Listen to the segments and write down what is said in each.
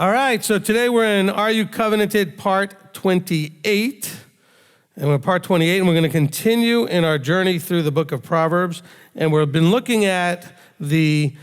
All right, so today we're in Are You Covenanted Part 28. And we're Part 28, and we're going to continue in our journey through the book of Proverbs. And we've been looking at the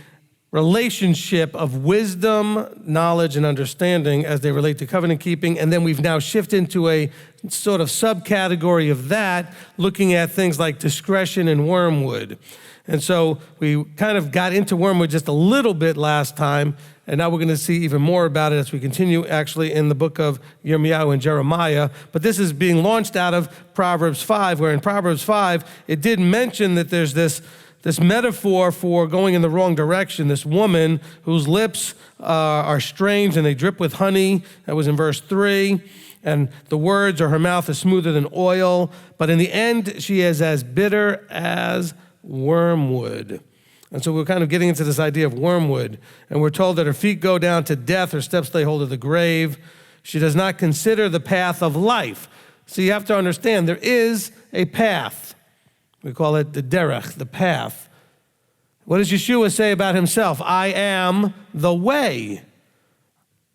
relationship of wisdom, knowledge, and understanding as they relate to covenant keeping. And then we've now shifted into a sort of subcategory of that, looking at things like discretion and wormwood. And so we kind of got into wormwood just a little bit last time, and now we're going to see even more about it as we continue actually in the book of Yirmiyahu and Jeremiah. But this is being launched out of Proverbs 5, where in Proverbs 5, it did mention that there's this metaphor for going in the wrong direction, this woman whose lips are strange and they drip with honey. That was in verse 3. And the words or her mouth is smoother than oil, but in the end, she is as bitter as wormwood. And so we're kind of getting into this idea of wormwood. And we're told that her feet go down to death, her steps lay hold of the grave. She does not consider the path of life. So you have to understand there is a path. We call it the derech, the path. What does Yeshua say about himself? I am the way.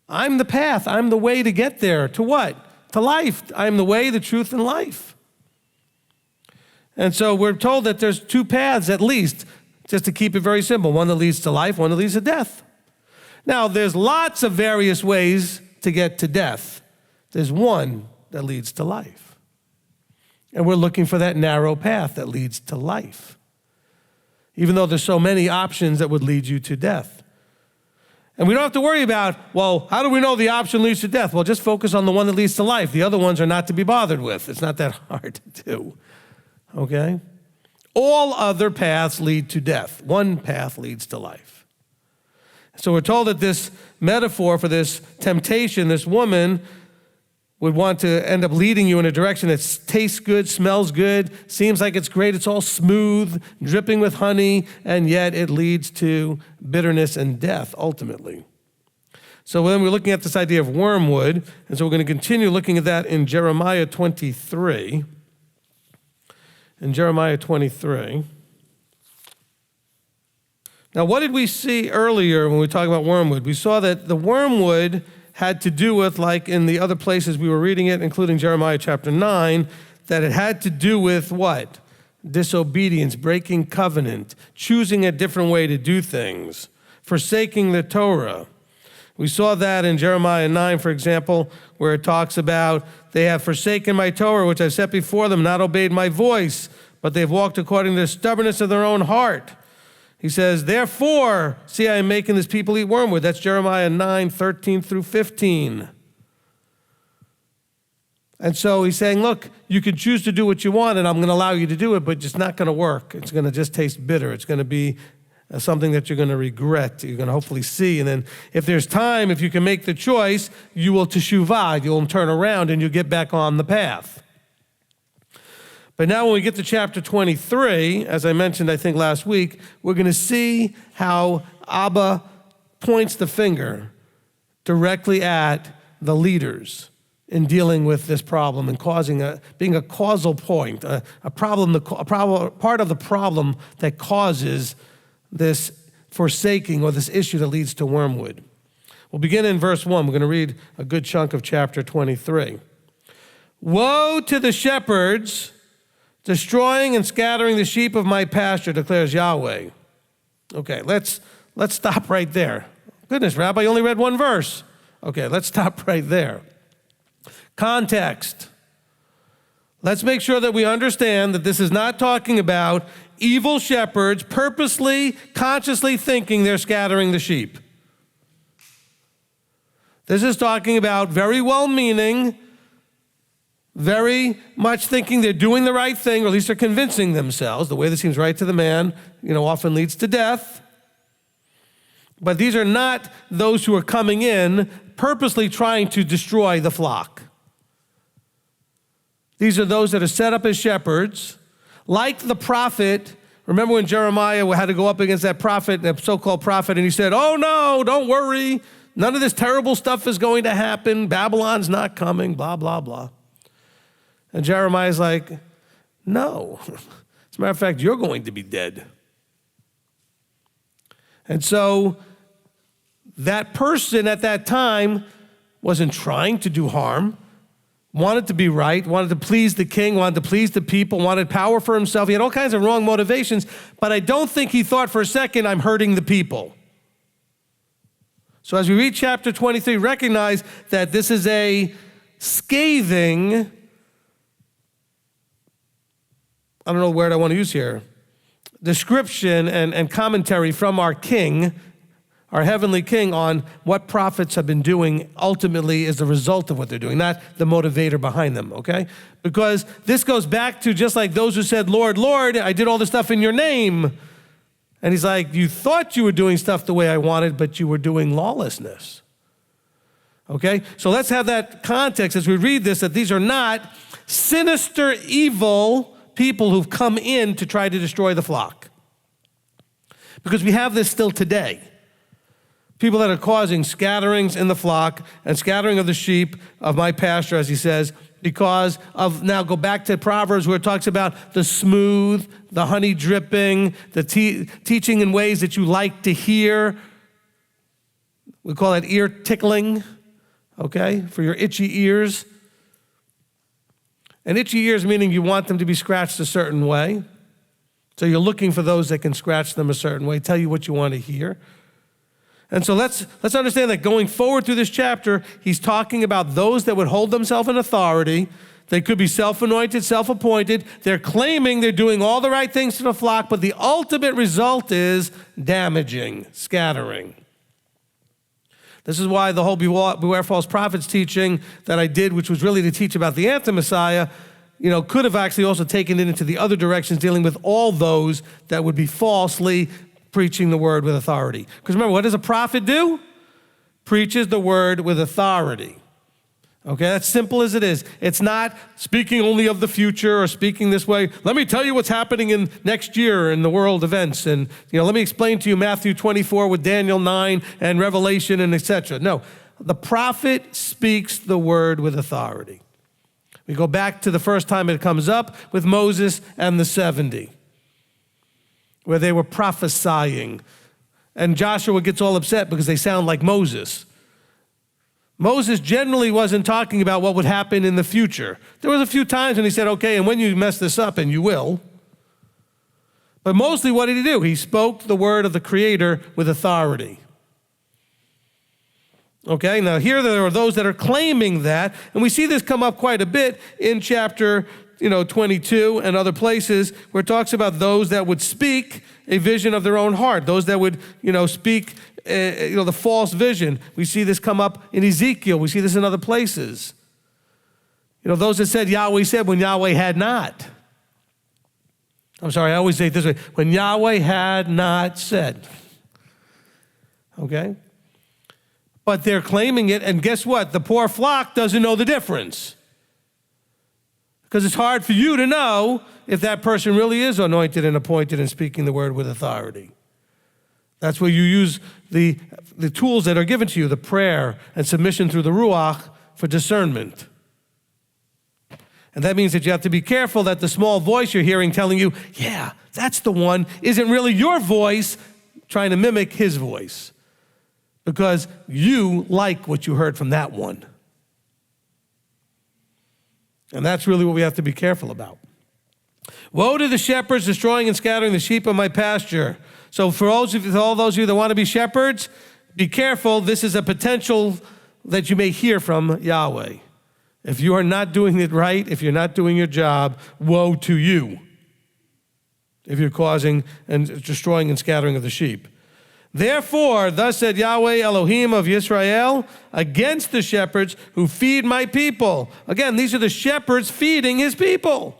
I'm the path. I'm the way to get there. To what? To life. I'm the way, the truth, and life. And so we're told that there's two paths at least, just to keep it very simple. One that leads to life, one that leads to death. Now, there's lots of various ways to get to death. There's one that leads to life. And we're looking for that narrow path that leads to life, even though there's so many options that would lead you to death. And we don't have to worry about, well, how do we know the option leads to death? Well, just focus on the one that leads to life. The other ones are not to be bothered with. It's not that hard to do, okay? All other paths lead to death. One path leads to life. So we're told that this metaphor for this temptation, this woman would want to end up leading you in a direction that tastes good, smells good, seems like it's great, it's all smooth, dripping with honey, and yet it leads to bitterness and death ultimately. So then we're looking at this idea of wormwood, and so we're going to continue looking at that in Jeremiah 23. In Jeremiah 23. Now, what did we see earlier when we talked about wormwood? We saw that the wormwood had to do with, like in the other places we were reading it, including Jeremiah chapter 9, that it had to do with what? Disobedience, breaking covenant, choosing a different way to do things, forsaking the Torah. We saw that in Jeremiah 9, for example, where it talks about they have forsaken my Torah, which I set before them, not obeyed my voice, but they've walked according to the stubbornness of their own heart. He says, therefore, see, I am making this people eat wormwood. That's Jeremiah 9, 13 through 15. And so he's saying, look, you can choose to do what you want, and I'm going to allow you to do it, but it's not going to work. It's going to just taste bitter. It's going to be something that you're going to regret, you're going to hopefully see. And then if there's time, if you can make the choice, you will teshuvah, you'll turn around and you'll get back on the path. But now when we get to chapter 23, as I mentioned, I think last week, we're going to see how Abba points the finger directly at the leaders in dealing with this problem and being a causal point, a part of the problem that causes this forsaking or this issue that leads to wormwood. We'll begin in verse 1. We're going to read a good chunk of chapter 23. Woe to the shepherds, destroying and scattering the sheep of my pasture, declares Yahweh. Okay, let's stop right there. Goodness, Rabbi, you only read one verse. Okay, let's stop right there. Context. Let's make sure that we understand that this is not talking about evil shepherds purposely, consciously thinking they're scattering the sheep. This is talking about very well-meaning, very much thinking they're doing the right thing, or at least they're convincing themselves. The way that seems right to the man, often leads to death. But these are not those who are coming in purposely trying to destroy the flock. These are those that are set up as shepherds, like the prophet. Remember when Jeremiah had to go up against that prophet, that so-called prophet, and he said, oh no, don't worry. None of this terrible stuff is going to happen. Babylon's not coming, blah, blah, blah. And Jeremiah's like, no. As a matter of fact, you're going to be dead. And so that person at that time wasn't trying to do harm, wanted to be right, wanted to please the king, wanted to please the people, wanted power for himself. He had all kinds of wrong motivations, but I don't think he thought for a second, I'm hurting the people. So as we read chapter 23, recognize that this is a scathing, I don't know the word I want to use here, description and commentary from our king, our heavenly king, on what prophets have been doing ultimately as a result of what they're doing, not the motivator behind them, okay? Because this goes back to just like those who said, Lord, Lord, I did all this stuff in your name. And he's like, you thought you were doing stuff the way I wanted, but you were doing lawlessness. Okay? So let's have that context as we read this, that these are not sinister, evil people who've come in to try to destroy the flock. Because we have this still today. People that are causing scatterings in the flock and scattering of the sheep of my pasture, as he says, because of, now go back to Proverbs where it talks about the smooth, the honey dripping, the teaching in ways that you like to hear. We call it ear tickling, okay, for your itchy ears. And itchy ears meaning you want them to be scratched a certain way. So you're looking for those that can scratch them a certain way, tell you what you want to hear. And so let's understand that going forward through this chapter, he's talking about those that would hold themselves in authority. They could be self-anointed, self-appointed. They're claiming they're doing all the right things to the flock, but the ultimate result is damaging, scattering. This is why the whole beware false prophets teaching that I did, which was really to teach about the anti-Messiah, could have actually also taken it into the other directions, dealing with all those that would be falsely preaching the word with authority. Because remember, what does a prophet do? Preaches the word with authority. Okay, that's simple as it is. It's not speaking only of the future or speaking this way. Let me tell you what's happening in next year in the world events. And, let me explain to you Matthew 24 with Daniel 9 and Revelation and etc. No, the prophet speaks the word with authority. We go back to the first time it comes up with Moses and the 70. Where they were prophesying. And Joshua gets all upset because they sound like Moses. Moses generally wasn't talking about what would happen in the future. There was a few times when he said, okay, and when you mess this up, and you will. But mostly what did he do? He spoke the word of the Creator with authority. Okay, now here there are those that are claiming that, and we see this come up quite a bit in chapter 22 and other places where it talks about those that would speak a vision of their own heart, those that would, speak, the false vision. We see this come up in Ezekiel. We see this in other places. Those that said Yahweh said when Yahweh had not. I'm sorry, I always say it this way, when Yahweh had not said. Okay? But they're claiming it, and guess what? The poor flock doesn't know the difference. Because it's hard for you to know if that person really is anointed and appointed and speaking the word with authority. That's where you use the tools that are given to you, the prayer and submission through the Ruach for discernment. And that means that you have to be careful that the small voice you're hearing telling you, yeah, that's the one, isn't really your voice trying to mimic his voice. Because you like what you heard from that one. And that's really what we have to be careful about. Woe to the shepherds destroying and scattering the sheep of my pasture. So for all those of you that want to be shepherds, be careful. This is a potential that you may hear from Yahweh. If you are not doing it right, if you're not doing your job, woe to you. If you're causing and destroying and scattering of the sheep. Therefore, thus said Yahweh Elohim of Israel, against the shepherds who feed my people. Again, these are the shepherds feeding his people.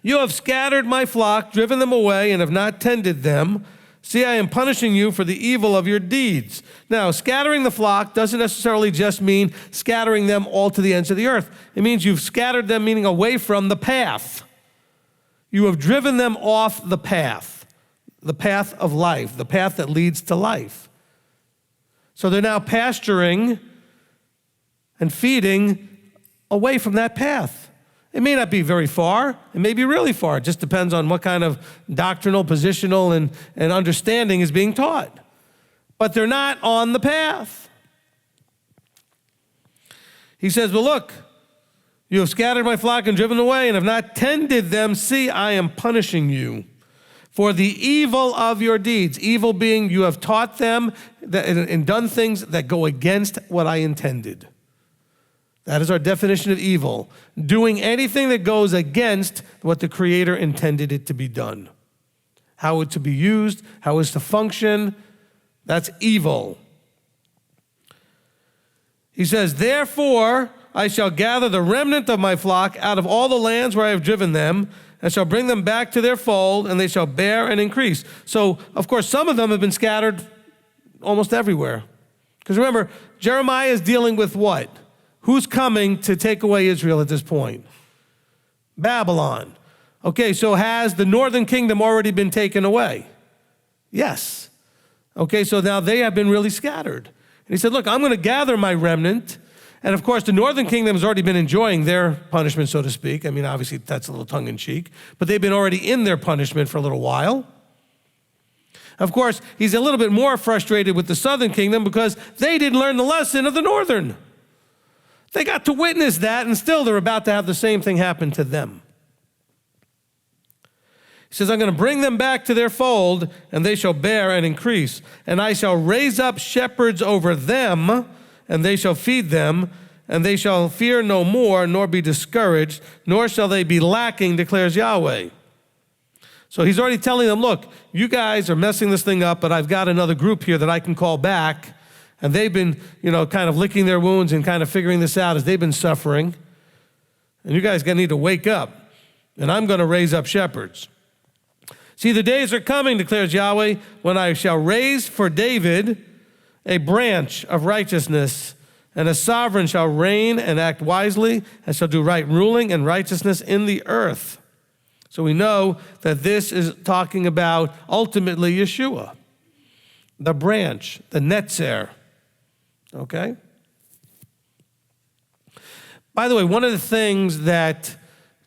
You have scattered my flock, driven them away, and have not tended them. See, I am punishing you for the evil of your deeds. Now, scattering the flock doesn't necessarily just mean scattering them all to the ends of the earth. It means you've scattered them, meaning away from the path. You have driven them off the path of life, the path that leads to life. So they're now pasturing and feeding away from that path. It may not be very far. It may be really far. It just depends on what kind of doctrinal, positional, and understanding is being taught. but they're not on the path. He says, well, look, you have scattered my flock and driven away and have not tended them. See, I am punishing you for the evil of your deeds. Evil being you have taught them and done things that go against what I intended. That is our definition of evil. Doing anything that goes against what the Creator intended it to be done. How it to be used, how it's to function. That's evil. He says, therefore, I shall gather the remnant of my flock out of all the lands where I have driven them, and shall bring them back to their fold, and they shall bear and increase. So, of course, some of them have been scattered almost everywhere. Because remember, Jeremiah is dealing with what? Who's coming to take away Israel at this point? Babylon. Okay, so has the northern kingdom already been taken away? Yes. Okay, so now they have been really scattered. And he said, look, I'm going to gather my remnant. And of course, the northern kingdom has already been enjoying their punishment, so to speak. I mean, obviously, that's a little tongue-in-cheek. But they've been already in their punishment for a little while. Of course, he's a little bit more frustrated with the southern kingdom because they didn't learn the lesson of the northern. They got to witness that, and still they're about to have the same thing happen to them. He says, I'm going to bring them back to their fold, and they shall bear and increase. And I shall raise up shepherds over them, and they shall feed them, and they shall fear no more, nor be discouraged, nor shall they be lacking, declares Yahweh. So he's already telling them, look, you guys are messing this thing up, but I've got another group here that I can call back. And they've been, kind of licking their wounds and kind of figuring this out as they've been suffering. And you guys need to wake up. And I'm going to raise up shepherds. See, the days are coming, declares Yahweh, when I shall raise for David a branch of righteousness, and a sovereign shall reign and act wisely, and shall do right ruling and righteousness in the earth. So we know that this is talking about ultimately Yeshua, the branch, the netzer. Okay? By the way, one of the things that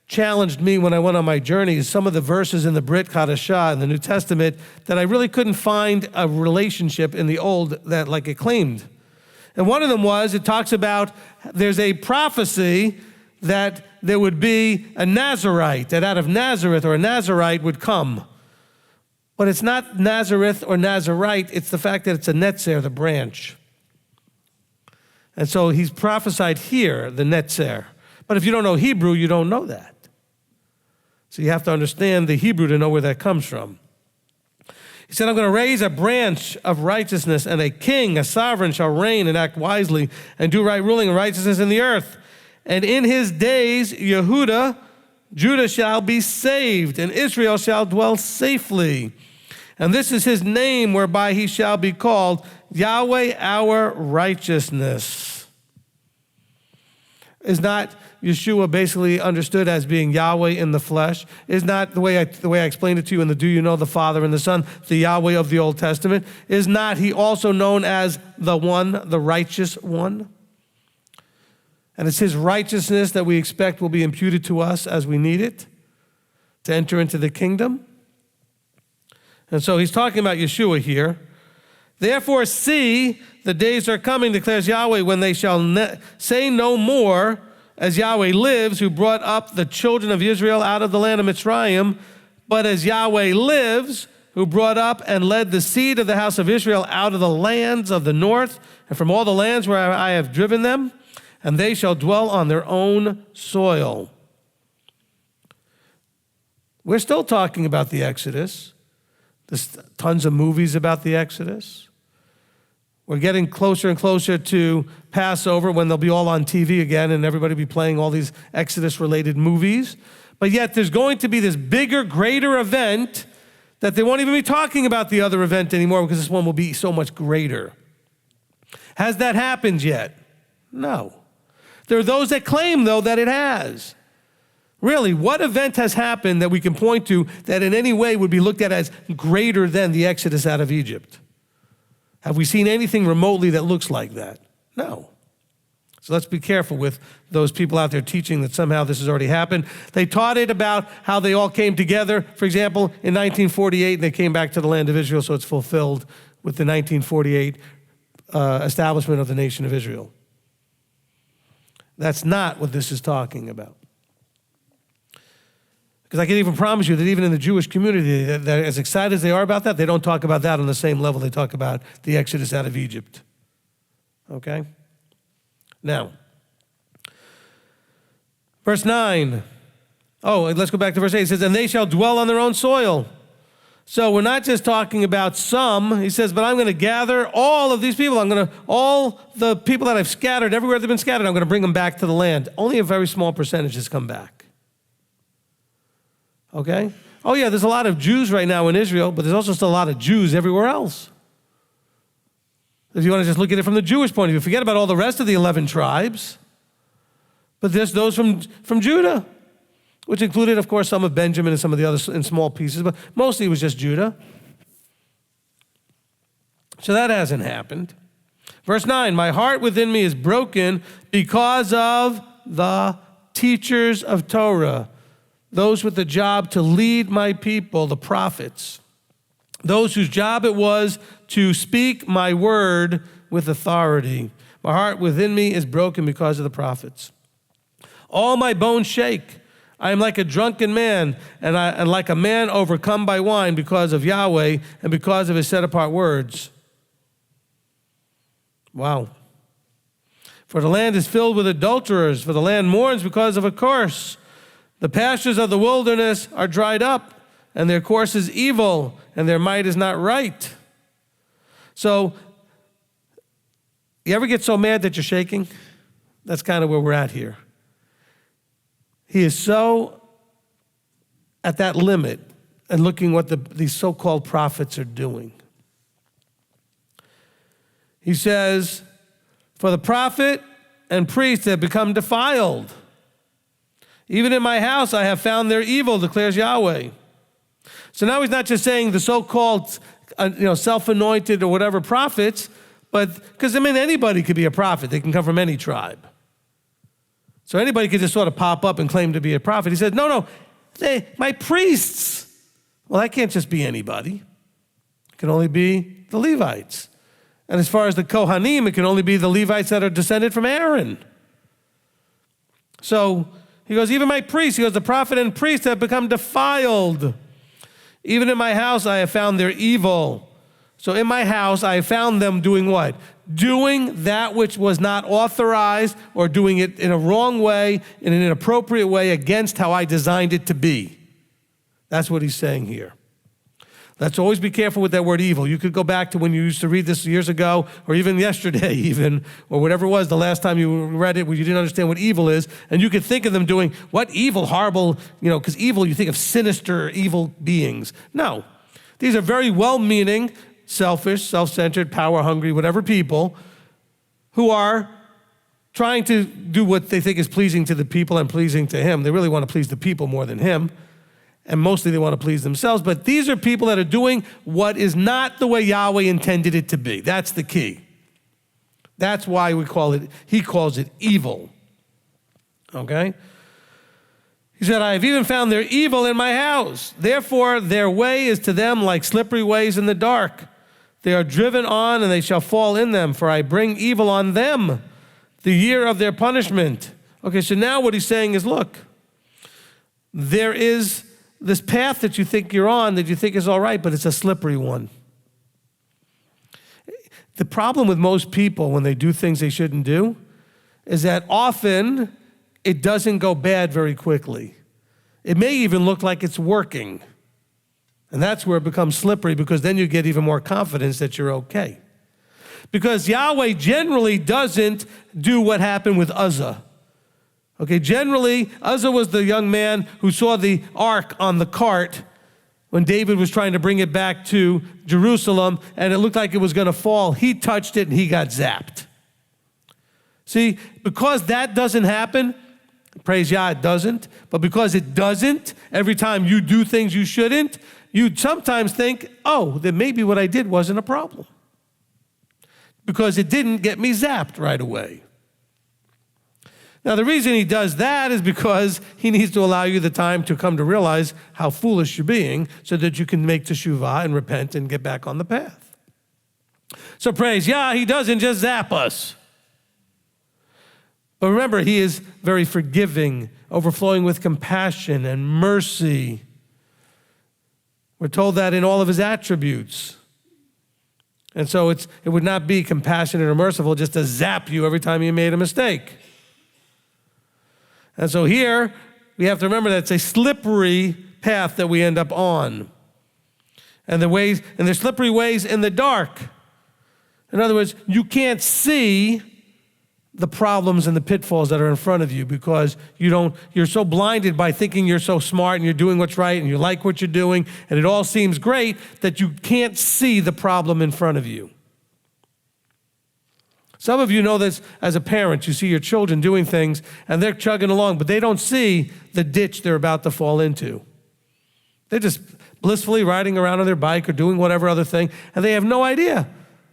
challenged me when I went on my journey is some of the verses in the Brit Chadashah in the New Testament that I really couldn't find a relationship in the Old that like it claimed. And one of them was, it talks about there's a prophecy that there would be a Nazarite, that out of Nazareth or a Nazarite would come. But it's not Nazareth or Nazarite, it's the fact that it's a netzer, the branch. And so he's prophesied here, the netzer. But if you don't know Hebrew, you don't know that. So you have to understand the Hebrew to know where that comes from. He said, I'm going to raise a branch of righteousness, and a king, a sovereign, shall reign and act wisely and do right ruling and righteousness in the earth. And in his days, Judah shall be saved, and Israel shall dwell safely. And this is his name whereby he shall be called Yahweh our righteousness. Is not Yeshua basically understood as being Yahweh in the flesh? Is not the way I explained it to you in the Do You Know the Father and the Son, the Yahweh of the Old Testament? Is not he also known as the One, the righteous one? And it's his righteousness that we expect will be imputed to us as we need it to enter into the kingdom. And so he's talking about Yeshua here. Therefore, see, the days are coming, declares Yahweh, when they shall say no more, as Yahweh lives, who brought up the children of Israel out of the land of Mitzrayim, but as Yahweh lives, who brought up and led the seed of the house of Israel out of the lands of the north, and from all the lands where I have driven them, and they shall dwell on their own soil. We're still talking about the Exodus. There's tons of movies about the Exodus. We're getting closer and closer to Passover when they'll be all on TV again and everybody will be playing all these Exodus-related movies. But yet there's going to be this bigger, greater event that they won't even be talking about the other event anymore because this one will be so much greater. Has that happened yet? No. There are those that claim, though, that it has. Really, what event has happened that we can point to that in any way would be looked at as greater than the Exodus out of Egypt? Have we seen anything remotely that looks like that? No. So let's be careful with those people out there teaching that somehow this has already happened. They taught it about how they all came together. For example, in 1948, they came back to the land of Israel, so it's fulfilled with the 1948 establishment of the nation of Israel. That's not what this is talking about. Because I can even promise you that even in the Jewish community, that as excited as they are about that, they don't talk about that on the same level they talk about the Exodus out of Egypt. Okay? Now, verse 9. Oh, let's go back to verse 8. It says, and they shall dwell on their own soil. So we're not just talking about some. He says, but I'm going to gather all of these people. All the people that I've scattered, everywhere they've been scattered, I'm going to bring them back to the land. Only a very small percentage has come back. Okay? Oh yeah, there's a lot of Jews right now in Israel, but there's also still a lot of Jews everywhere else. If you want to just look at it from the Jewish point of view, forget about all the rest of the 11 tribes. But there's those from Judah, which included, of course, some of Benjamin and some of the others in small pieces, but mostly it was just Judah. So that hasn't happened. Verse 9, my heart within me is broken because of the teachers of Torah, those with the job to lead my people, the prophets, those whose job it was to speak my word with authority. My heart within me is broken because of the prophets. All my bones shake. I am like a drunken man, and like a man overcome by wine because of Yahweh and because of his set-apart words. Wow. For the land is filled with adulterers, for the land mourns because of a curse. The pastures of the wilderness are dried up, and their course is evil, and their might is not right. So, you ever get so mad that you're shaking? That's kind of where we're at here. He is so at that limit and looking what these so-called prophets are doing. He says, for the prophet and priest have become defiled. Even in my house I have found their evil, declares Yahweh. So now he's not just saying the so-called self-anointed or whatever prophets, but because anybody could be a prophet. They can come from any tribe. So anybody could just sort of pop up and claim to be a prophet. He said, no, my priests. Well, that can't just be anybody. It can only be the Levites. And as far as the Kohanim, it can only be the Levites that are descended from Aaron. So he goes, even my priests, he goes, the prophet and priest have become defiled. Even in my house I have found their evil. So in my house I have found them doing what? Doing that which was not authorized, or doing it in a wrong way, in an inappropriate way, against how I designed it to be. That's what he's saying here. Let's always be careful with that word evil. You could go back to when you used to read this years ago, or even yesterday even, or whatever it was the last time you read it where you didn't understand what evil is, and you could think of them doing, what evil, horrible, because evil, you think of sinister, evil beings. No. These are very well-meaning, selfish, self-centered, power-hungry, whatever people who are trying to do what they think is pleasing to the people and pleasing to him. They really want to please the people more than him. And mostly they want to please themselves. But these are people that are doing what is not the way Yahweh intended it to be. That's the key. That's why he calls it evil. Okay? He said, I have even found their evil in my house. Therefore, their way is to them like slippery ways in the dark. They are driven on, and they shall fall in them, for I bring evil on them, the year of their punishment. Okay, so now what he's saying is, look, there is this path that you think you're on, that you think is all right, but it's a slippery one. The problem with most people when they do things they shouldn't do is that often it doesn't go bad very quickly. It may even look like it's working. And that's where it becomes slippery, because then you get even more confidence that you're okay. Because Yahweh generally doesn't do what happened with Uzzah. Okay, generally, Uzzah was the young man who saw the ark on the cart when David was trying to bring it back to Jerusalem, and it looked like it was going to fall. He touched it, and he got zapped. See, because that doesn't happen, praise Yah, it doesn't, but because it doesn't, every time you do things you shouldn't, you sometimes think, oh, then maybe what I did wasn't a problem, because it didn't get me zapped right away. Now, the reason he does that is because he needs to allow you the time to come to realize how foolish you're being, so that you can make teshuvah and repent and get back on the path. So praise, he doesn't just zap us. But remember, he is very forgiving, overflowing with compassion and mercy. We're told that in all of his attributes. And so it would not be compassionate or merciful just to zap you every time you made a mistake. And so here, we have to remember that it's a slippery path that we end up on. And there's slippery ways in the dark. In other words, you can't see the problems and the pitfalls that are in front of you because you're so blinded by thinking you're so smart and you're doing what's right and you like what you're doing and it all seems great that you can't see the problem in front of you. Some of you know this as a parent. You see your children doing things and they're chugging along, but they don't see the ditch they're about to fall into. They're just blissfully riding around on their bike or doing whatever other thing, and they have no idea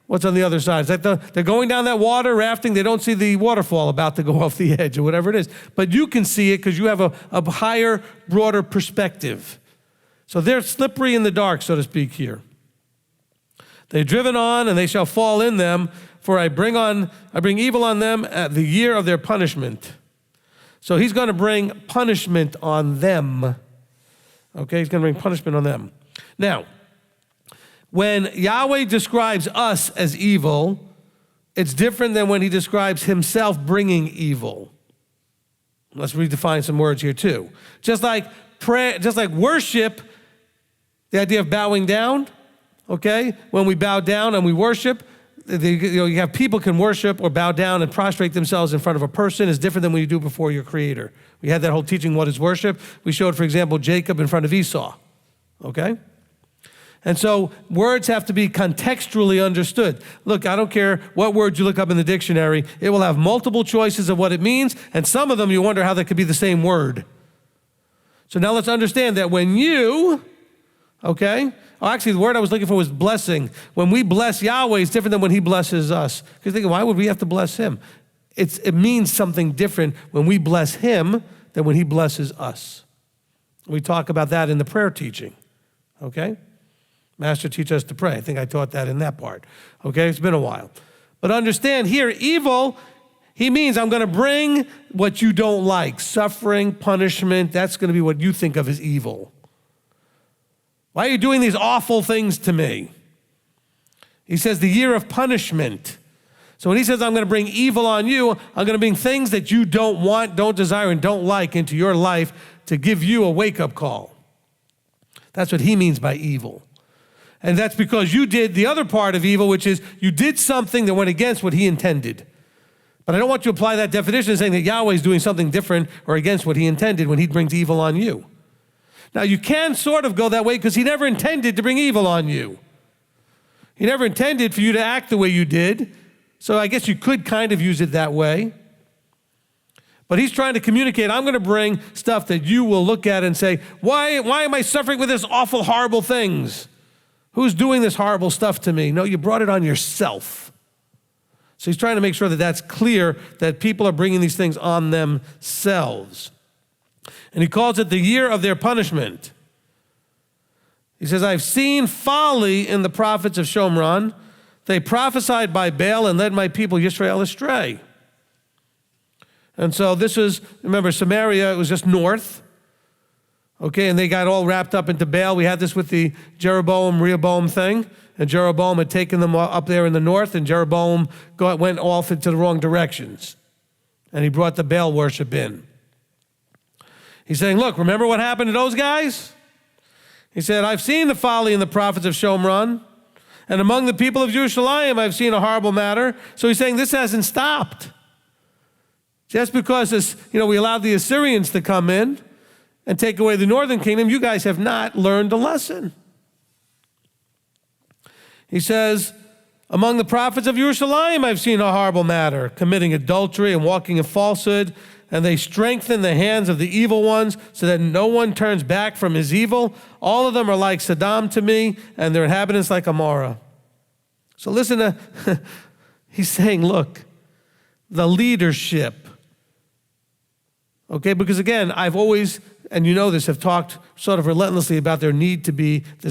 what's on the other side. It's like they're going down that water rafting. They don't see the waterfall about to go off the edge or whatever it is. But you can see it because you have a higher, broader perspective. So they're slippery in the dark, so to speak, here. They're driven on, and they shall fall in them, for I bring evil on them at the year of their punishment. So he's going to bring punishment on them. Okay, he's going to bring punishment on them. Now, when Yahweh describes us as evil, it's different than when he describes himself bringing evil. Let's redefine some words here too. Just like prayer, just like worship, the idea of bowing down, okay? When we bow down and we worship, you have people can worship or bow down and prostrate themselves in front of a person is different than when you do before your creator. We had that whole teaching, what is worship? We showed, for example, Jacob in front of Esau, okay? And so words have to be contextually understood. Look, I don't care what words you look up in the dictionary. It will have multiple choices of what it means, and some of them you wonder how that could be the same word. So now let's understand that when you, okay, actually the word I was looking for was blessing. When we bless Yahweh, it's different than when he blesses us. Because think, why would we have to bless him? It means something different when we bless him than when he blesses us. We talk about that in the prayer teaching, okay? Master, teach us to pray. I think I taught that in that part. Okay, it's been a while. But understand here, evil, he means I'm going to bring what you don't like. Suffering, punishment, that's going to be what you think of as evil. Why are you doing these awful things to me? He says the year of punishment. So when he says I'm going to bring evil on you, I'm going to bring things that you don't want, don't desire, and don't like into your life to give you a wake-up call. That's what he means by evil. And that's because you did the other part of evil, which is you did something that went against what he intended. But I don't want you to apply that definition saying that Yahweh is doing something different or against what he intended when he brings evil on you. Now, you can sort of go that way because he never intended to bring evil on you. He never intended for you to act the way you did. So I guess you could kind of use it that way. But he's trying to communicate, I'm going to bring stuff that you will look at and say, why am I suffering with this awful, horrible things? Who's doing this horrible stuff to me? No, you brought it on yourself. So he's trying to make sure that that's clear, that people are bringing these things on themselves. And he calls it the year of their punishment. He says, I've seen folly in the prophets of Shomron. They prophesied by Baal and led my people Yisrael astray. And so this was, remember, Samaria, it was just north. Okay, and they got all wrapped up into Baal. We had this with the Jeroboam-Rehoboam thing. And Jeroboam had taken them up there in the north, and Jeroboam went off into the wrong directions. And he brought the Baal worship in. He's saying, look, remember what happened to those guys? He said, I've seen the folly in the prophets of Shomron, and among the people of Jerusalem I've seen a horrible matter. So he's saying this hasn't stopped. Just because we allowed the Assyrians to come in and take away the northern kingdom, you guys have not learned a lesson. He says, among the prophets of Jerusalem, I've seen a horrible matter, committing adultery and walking in falsehood, and they strengthen the hands of the evil ones so that no one turns back from his evil. All of them are like Sodom to me, and their inhabitants like Amorah. So listen to, he's saying, look, the leadership. Okay, because again, I've always and you know this, have talked sort of relentlessly about there's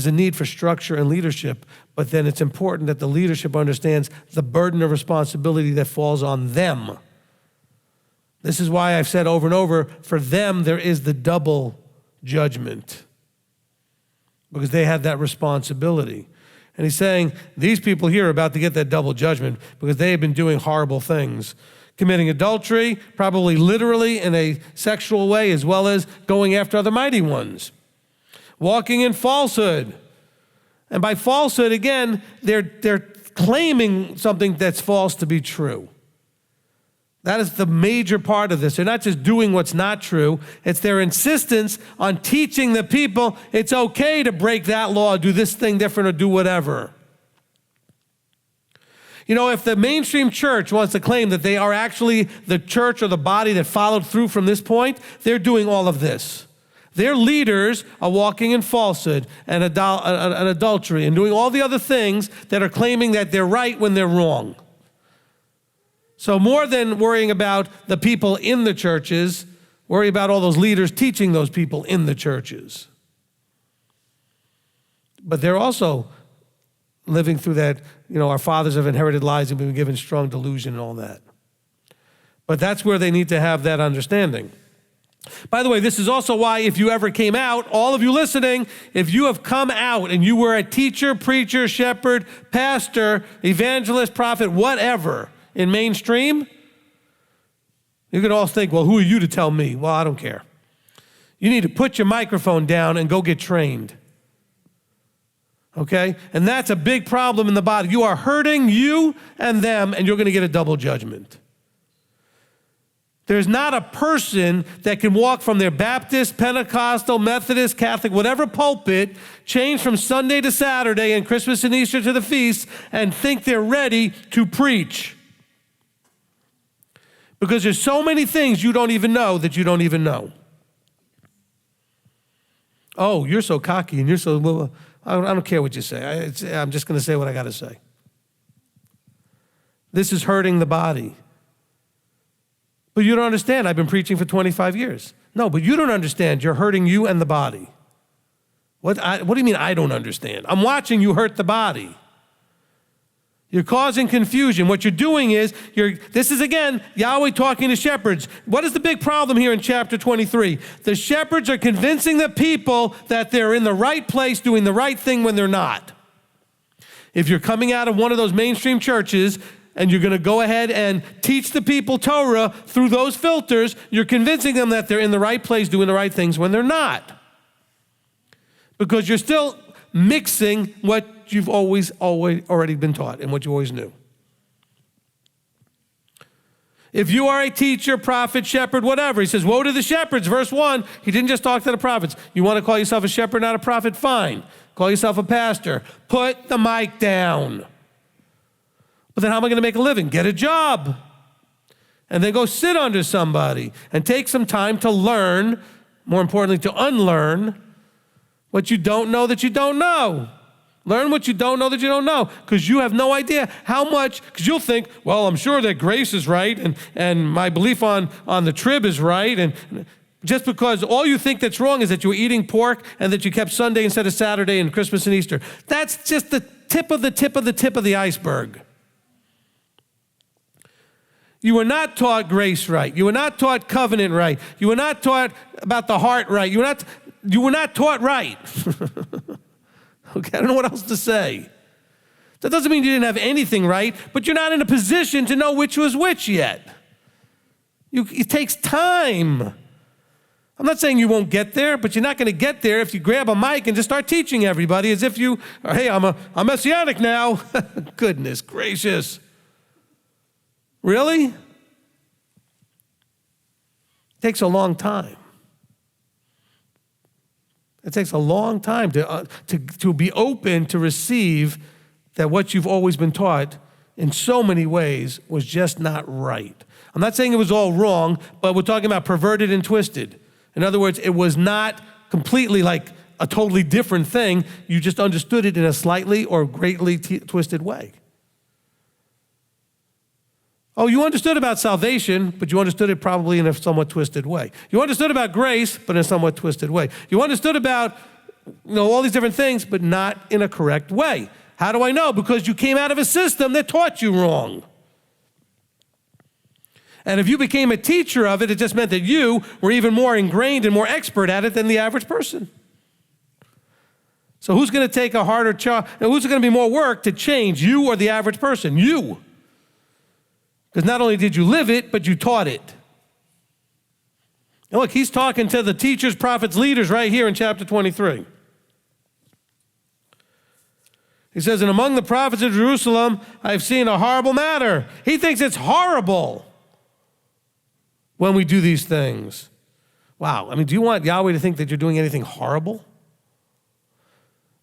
a need for structure and leadership, but then it's important that the leadership understands the burden of responsibility that falls on them. This is why I've said over and over, for them there is the double judgment, because they have that responsibility. And he's saying these people here are about to get that double judgment because they have been doing horrible things. Committing adultery, probably literally in a sexual way, as well as going after other mighty ones. Walking in falsehood. And by falsehood, again, they're claiming something that's false to be true. That is the major part of this. They're not just doing what's not true. It's their insistence on teaching the people it's okay to break that law, do this thing different, or do whatever. You know, if the mainstream church wants to claim that they are actually the church or the body that followed through from this point, they're doing all of this. Their leaders are walking in falsehood and adultery and doing all the other things that are claiming that they're right when they're wrong. So more than worrying about the people in the churches, worry about all those leaders teaching those people in the churches. But they're also living through that, our fathers have inherited lies and been given strong delusion and all that. But that's where they need to have that understanding. By the way, this is also why if you ever came out, all of you listening, if you have come out and you were a teacher, preacher, shepherd, pastor, evangelist, prophet, whatever, in mainstream, you could all think, well, who are you to tell me? Well, I don't care. You need to put your microphone down and go get trained. Okay? And that's a big problem in the body. You are hurting you and them, and you're going to get a double judgment. There's not a person that can walk from their Baptist, Pentecostal, Methodist, Catholic, whatever pulpit, change from Sunday to Saturday and Christmas and Easter to the feasts, and think they're ready to preach. Because there's so many things you don't even know that you don't even know. Oh, you're so cocky and you're so... I don't care what you say. I'm just going to say what I got to say. This is hurting the body. But you don't understand. I've been preaching for 25 years. No, but you don't understand. You're hurting you and the body. What do you mean I don't understand? I'm watching you hurt the body. You're causing confusion. What you're doing is, this is again, Yahweh talking to shepherds. What is the big problem here in chapter 23? The shepherds are convincing the people that they're in the right place, doing the right thing when they're not. If you're coming out of one of those mainstream churches and you're going to go ahead and teach the people Torah through those filters, you're convincing them that they're in the right place, doing the right things when they're not. Because you're still mixing what you've always already been taught and what you always knew. If you are a teacher, prophet, shepherd, whatever, he says, woe to the shepherds, verse 1. He didn't just talk to the prophets. You want to call yourself a shepherd, not a prophet? Fine. Call yourself a pastor. Put the mic down. But then how am I going to make a living? Get a job. And then go sit under somebody and take some time to learn, more importantly, to unlearn what you don't know that you don't know. Learn what you don't know that you don't know, because you have no idea how much, because you'll think, well, I'm sure that grace is right, and my belief on the trib is right, and just because all you think that's wrong is that you were eating pork and that you kept Sunday instead of Saturday and Christmas and Easter. That's just the tip of the tip of the tip of the iceberg. You were not taught grace right. You were not taught covenant right. You were not taught about the heart right. You were not taught right. Okay, I don't know what else to say. That doesn't mean you didn't have anything right, but you're not in a position to know which was which yet. It takes time. I'm not saying you won't get there, but you're not going to get there if you grab a mic and just start teaching everybody as if you, hey, I'm Messianic now. Goodness gracious. Really? It takes a long time. It takes a long time to be open to receive that what you've always been taught in so many ways was just not right. I'm not saying it was all wrong, but we're talking about perverted and twisted. In other words, it was not completely like a totally different thing. You just understood it in a slightly or greatly twisted way. Oh, you understood about salvation, but you understood it probably in a somewhat twisted way. You understood about grace, but in a somewhat twisted way. You understood about, all these different things, but not in a correct way. How do I know? Because you came out of a system that taught you wrong. And if you became a teacher of it, it just meant that you were even more ingrained and more expert at it than the average person. So who's going to take a harder charge? Who's going to be more work to change, you or the average person? You. Because not only did you live it, but you taught it. And look, he's talking to the teachers, prophets, leaders right here in chapter 23. He says, and among the prophets of Jerusalem, I've seen a horrible matter. He thinks it's horrible when we do these things. Wow. Do you want Yahweh to think that you're doing anything horrible?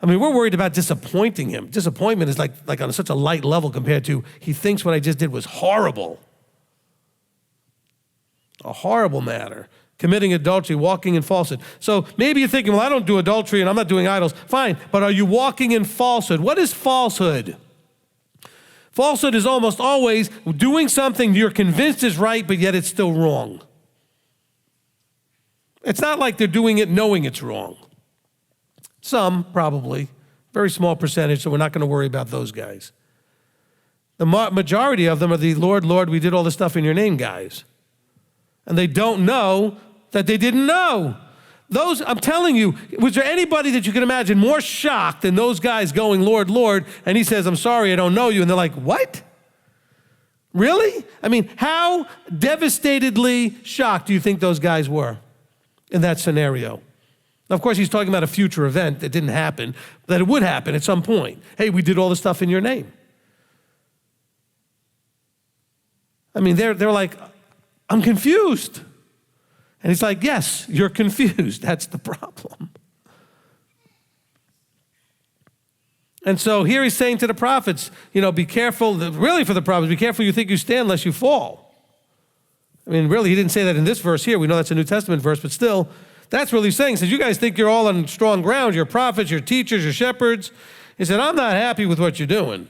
We're worried about disappointing him. Disappointment is like on such a light level compared to he thinks what I just did was horrible. A horrible matter. Committing adultery, walking in falsehood. So maybe you're thinking, well, I don't do adultery and I'm not doing idols. Fine, but are you walking in falsehood? What is falsehood? Falsehood is almost always doing something you're convinced is right, but yet it's still wrong. It's not like they're doing it knowing it's wrong. Some, probably, very small percentage, so we're not going to worry about those guys. The majority of them are the Lord, Lord, we did all this stuff in your name guys. And they don't know that they didn't know. Those, I'm telling you, was there anybody that you can imagine more shocked than those guys going, Lord, Lord, and he says, I'm sorry, I don't know you. And they're like, what? Really? How devastatedly shocked do you think those guys were in that scenario? Now, of course, he's talking about a future event that didn't happen, that it would happen at some point. Hey, we did all this stuff in your name. They're like, I'm confused. And he's like, yes, you're confused. That's the problem. And so here he's saying to the prophets, be careful, really for the prophets, be careful you think you stand lest you fall. Really, he didn't say that in this verse here. We know that's a New Testament verse, but still, that's what he's saying. He says, you guys think you're all on strong ground. You're prophets, you're teachers, you're shepherds. He said, I'm not happy with what you're doing.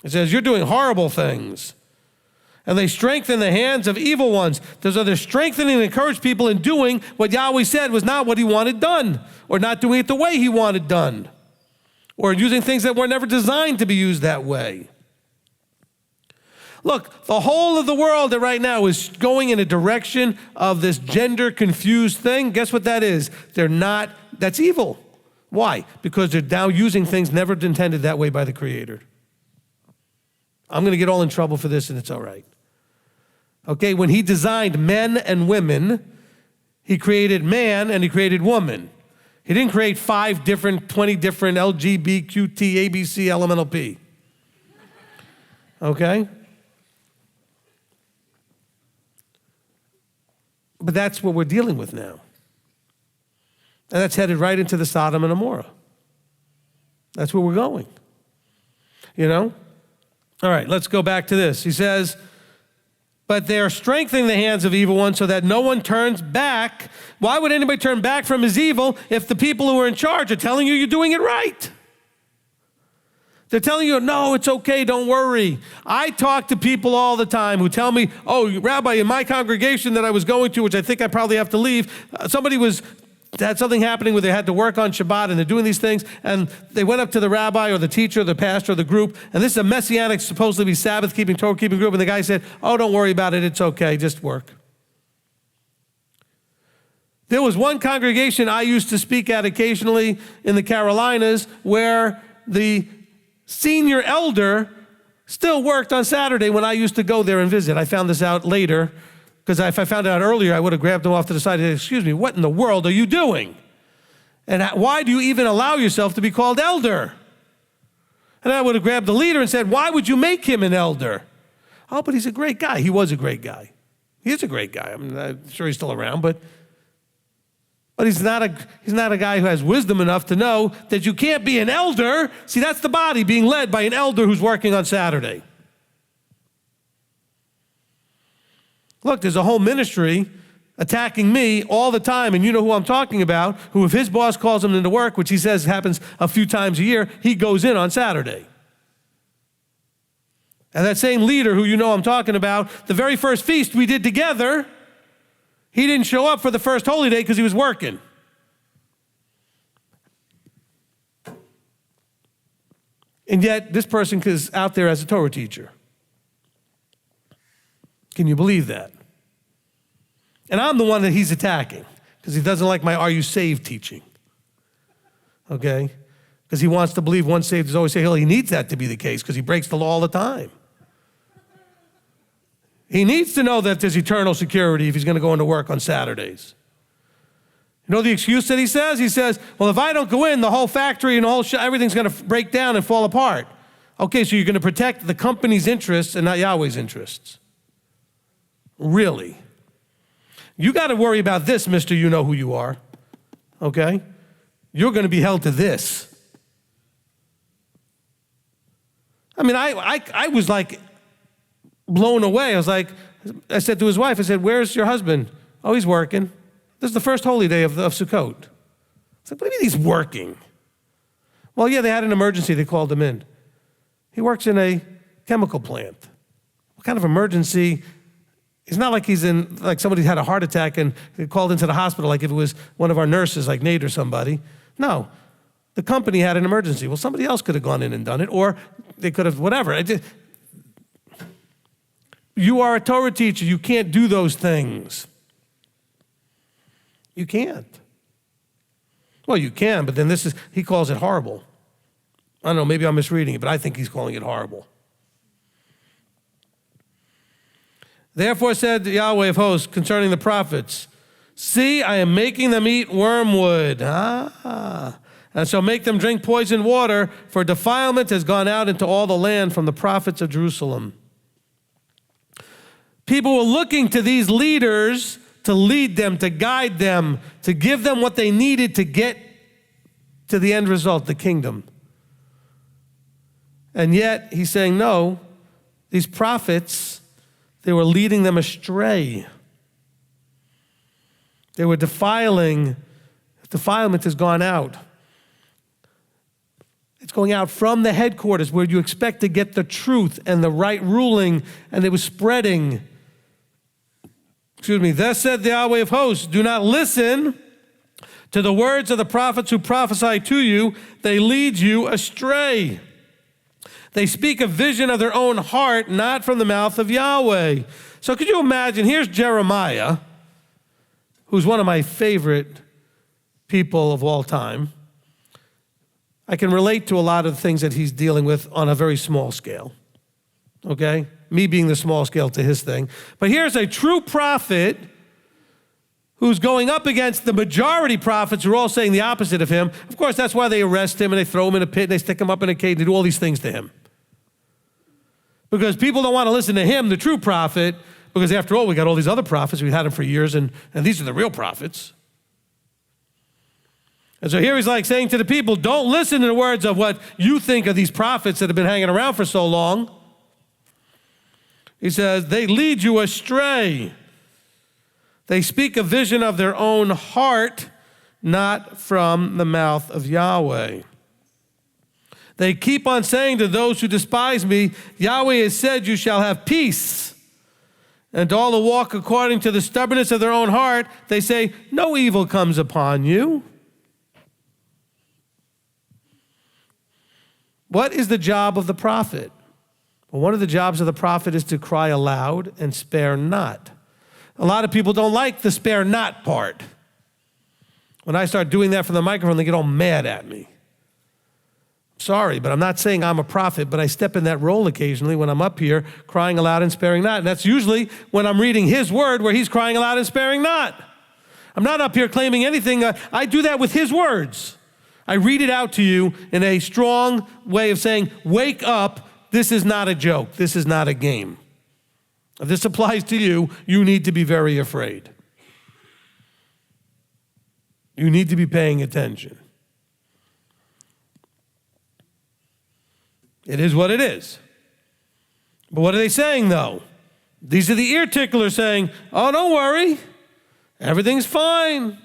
He says, you're doing horrible things. And they strengthen the hands of evil ones. So they're strengthening and encourage people in doing what Yahweh said was not what he wanted done, or not doing it the way he wanted done, or using things that were never designed to be used that way. Look, the whole of the world right now is going in a direction of this gender-confused thing. Guess what that is? That's evil. Why? Because they're now using things never intended that way by the Creator. I'm going to get all in trouble for this, and it's all right. Okay, when he designed men and women, he created man and he created woman. He didn't create 20 different LGBTQT, ABC, LMNOP. Okay? But that's what we're dealing with now. And that's headed right into the Sodom and Gomorrah. That's where we're going. All right, let's go back to this. He says, but they are strengthening the hands of evil ones so that no one turns back. Why would anybody turn back from his evil if the people who are in charge are telling you you're doing it right? They're telling you, no, it's okay, don't worry. I talk to people all the time who tell me, oh, Rabbi, in my congregation that I was going to, which I think I probably have to leave, somebody had something happening where they had to work on Shabbat and they're doing these things, and they went up to the rabbi or the teacher or the pastor or the group, and this is a Messianic, supposedly Sabbath-keeping, Torah-keeping group, and the guy said, oh, don't worry about it, it's okay, just work. There was one congregation I used to speak at occasionally in the Carolinas where the senior elder still worked on Saturday when I used to go there and visit. I found this out later, because if I found it out earlier, I would have grabbed him off to the side and said, excuse me, what in the world are you doing? And why do you even allow yourself to be called elder? And I would have grabbed the leader and said, why would you make him an elder? Oh, but he's a great guy. He was a great guy. He is a great guy. I'm sure he's still around, but he's not a guy who has wisdom enough to know that you can't be an elder. See, that's the body being led by an elder who's working on Saturday. Look, there's a whole ministry attacking me all the time, and you know who I'm talking about, who if his boss calls him into work, which he says happens a few times a year, he goes in on Saturday. And that same leader who you know I'm talking about, the very first feast we did together, he didn't show up for the first holy day because he was working. And yet, this person is out there as a Torah teacher. Can you believe that? And I'm the one that he's attacking because he doesn't like my "Are you saved?" teaching. Okay? Because he wants to believe once saved is always saved. He needs that to be the case because he breaks the law all the time. He needs to know that there's eternal security if he's going to go into work on Saturdays. You know the excuse that he says? He says, well, if I don't go in, the whole factory and the whole everything's going to break down and fall apart. Okay, so you're going to protect the company's interests and not Yahweh's interests. Really? You got to worry about this, Mr. You know who you are. Okay? You're going to be held to this. I mean, I was like blown away. I said to his wife, I said, where's your husband? Oh, he's working. This is the first holy day of Sukkot. I said, what do you mean he's working? Well, yeah, they had an emergency. They called him in. He works in a chemical plant. What kind of emergency? It's not like he's in, like somebody had a heart attack and called into the hospital like if it was one of our nurses, like Nate or somebody. No, the company had an emergency. Well, somebody else could have gone in and done it, or they could have whatever. You are a Torah teacher. You can't do those things. You can't. Well, you can, but then he calls it horrible. I don't know, maybe I'm misreading it, but I think he's calling it horrible. Therefore said Yahweh of hosts concerning the prophets, see, I am making them eat wormwood. And so make them drink poisoned water, for defilement has gone out into all the land from the prophets of Jerusalem. People were looking to these leaders to lead them, to guide them, to give them what they needed to get to the end result, the kingdom. And yet, he's saying, no, these prophets, they were leading them astray. They were defiling. Defilement has gone out. It's going out from the headquarters where you expect to get the truth and the right ruling, and it was spreading. Thus said the Yahweh of hosts, do not listen to the words of the prophets who prophesy to you. They lead you astray. They speak a vision of their own heart, not from the mouth of Yahweh. So could you imagine, here's Jeremiah, who's one of my favorite people of all time. I can relate to a lot of the things that he's dealing with on a very small scale, okay? Me being the small scale to his thing. But here's a true prophet who's going up against the majority prophets who are all saying the opposite of him. Of course, that's why they arrest him and they throw him in a pit and they stick him up in a cage and do all these things to him. Because people don't want to listen to him, the true prophet, because after all, we got all these other prophets. We've had them for years, and these are the real prophets. And so here he's like saying to the people, don't listen to the words of what you think of these prophets that have been hanging around for so long. He says, they lead you astray. They speak a vision of their own heart, not from the mouth of Yahweh. They keep on saying to those who despise me, Yahweh has said you shall have peace. And to all who walk according to the stubbornness of their own heart, they say, no evil comes upon you. What is the job of the prophet? Well, one of the jobs of the prophet is to cry aloud and spare not. A lot of people don't like the spare not part. When I start doing that from the microphone, they get all mad at me. Sorry, but I'm not saying I'm a prophet, but I step in that role occasionally when I'm up here crying aloud and sparing not. And that's usually when I'm reading his word where he's crying aloud and sparing not. I'm not up here claiming anything. I do that with his words. I read it out to you in a strong way of saying, wake up, this is not a joke, this is not a game. If this applies to you, you need to be very afraid. You need to be paying attention. It is what it is. But what are they saying, though? These are the ear ticklers saying, oh, don't worry, everything's fine.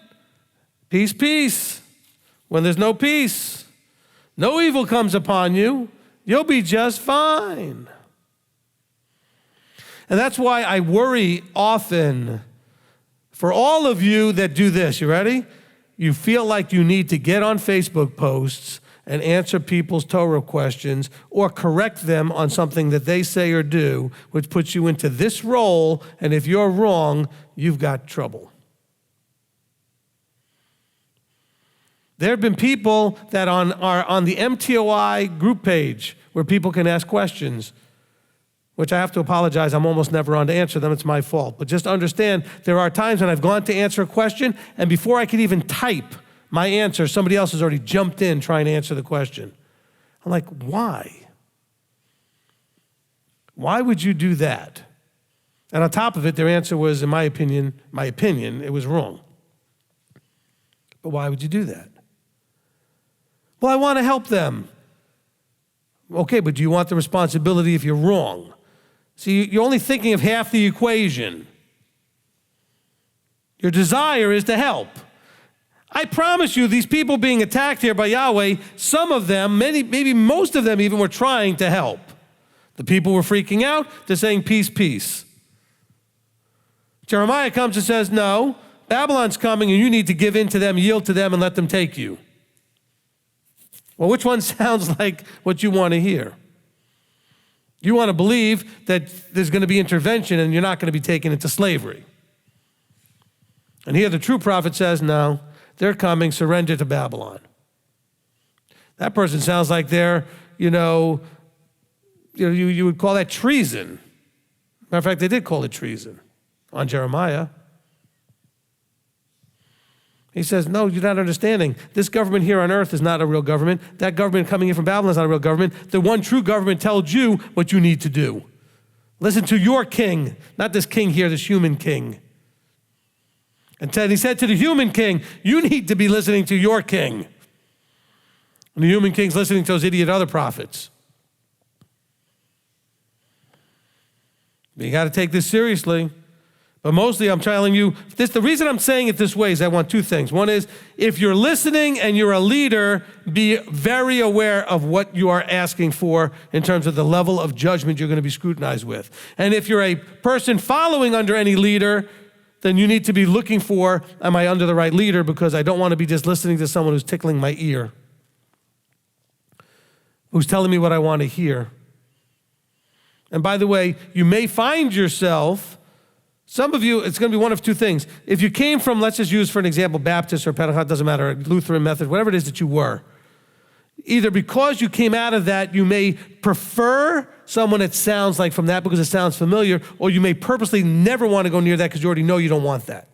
Peace, peace. When there's no peace, no evil comes upon you. You'll be just fine. And that's why I worry often for all of you that do this. You ready? You feel like you need to get on Facebook posts and answer people's Torah questions or correct them on something that they say or do, which puts you into this role, and if you're wrong, you've got trouble. There have been people that are on the MTOI group page where people can ask questions, which I have to apologize, I'm almost never on to answer them, it's my fault. But just understand, there are times when I've gone to answer a question, and before I could even type my answer, somebody else has already jumped in trying to answer the question. I'm like, why? Why would you do that? And on top of it, their answer was, in my opinion, it was wrong. But why would you do that? Well, I want to help them. Okay, but do you want the responsibility if you're wrong? See, you're only thinking of half the equation. Your desire is to help. I promise you, these people being attacked here by Yahweh, some of them, maybe most of them even, were trying to help. The people were freaking out. They're saying, peace, peace. Jeremiah comes and says, no, Babylon's coming and you need to give in to them, yield to them, and let them take you. Well, which one sounds like what you want to hear? You want to believe that there's going to be intervention and you're not going to be taken into slavery. And here the true prophet says, no, they're coming, surrender to Babylon. That person sounds like they're, you would call that treason. Matter of fact, they did call it treason on Jeremiah. He says, no, you're not understanding. This government here on earth is not a real government. That government coming in from Babylon is not a real government. The one true government tells you what you need to do. Listen to your king, not this king here, this human king. And he said to the human king, you need to be listening to your king. And the human king's listening to those idiot other prophets. You got to take this seriously. But mostly I'm telling you, the reason I'm saying it this way is I want two things. One is, if you're listening and you're a leader, be very aware of what you are asking for in terms of the level of judgment you're going to be scrutinized with. And if you're a person following under any leader, then you need to be looking for, am I under the right leader? Because I don't want to be just listening to someone who's tickling my ear, who's telling me what I want to hear. And by the way, you may find yourself, some of you, it's going to be one of two things. If you came from, let's just use for an example, Baptist or Pentecost, doesn't matter, Lutheran Methodist, whatever it is that you were, either because you came out of that, you may prefer someone that sounds like from that because it sounds familiar, or you may purposely never want to go near that because you already know you don't want that.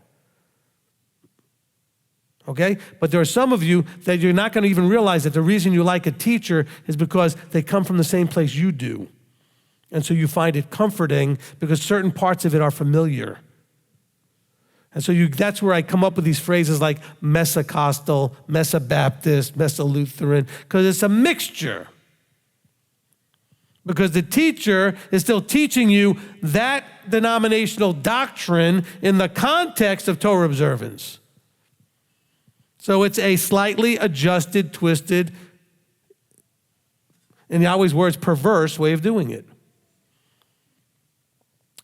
Okay? But there are some of you that you're not going to even realize that the reason you like a teacher is because they come from the same place you do. And so you find it comforting because certain parts of it are familiar. And so that's where I come up with these phrases like Messacostal, Messabaptist, Messalutheran, because it's a mixture. Because the teacher is still teaching you that denominational doctrine in the context of Torah observance. So it's a slightly adjusted, twisted, in Yahweh's words, perverse way of doing it.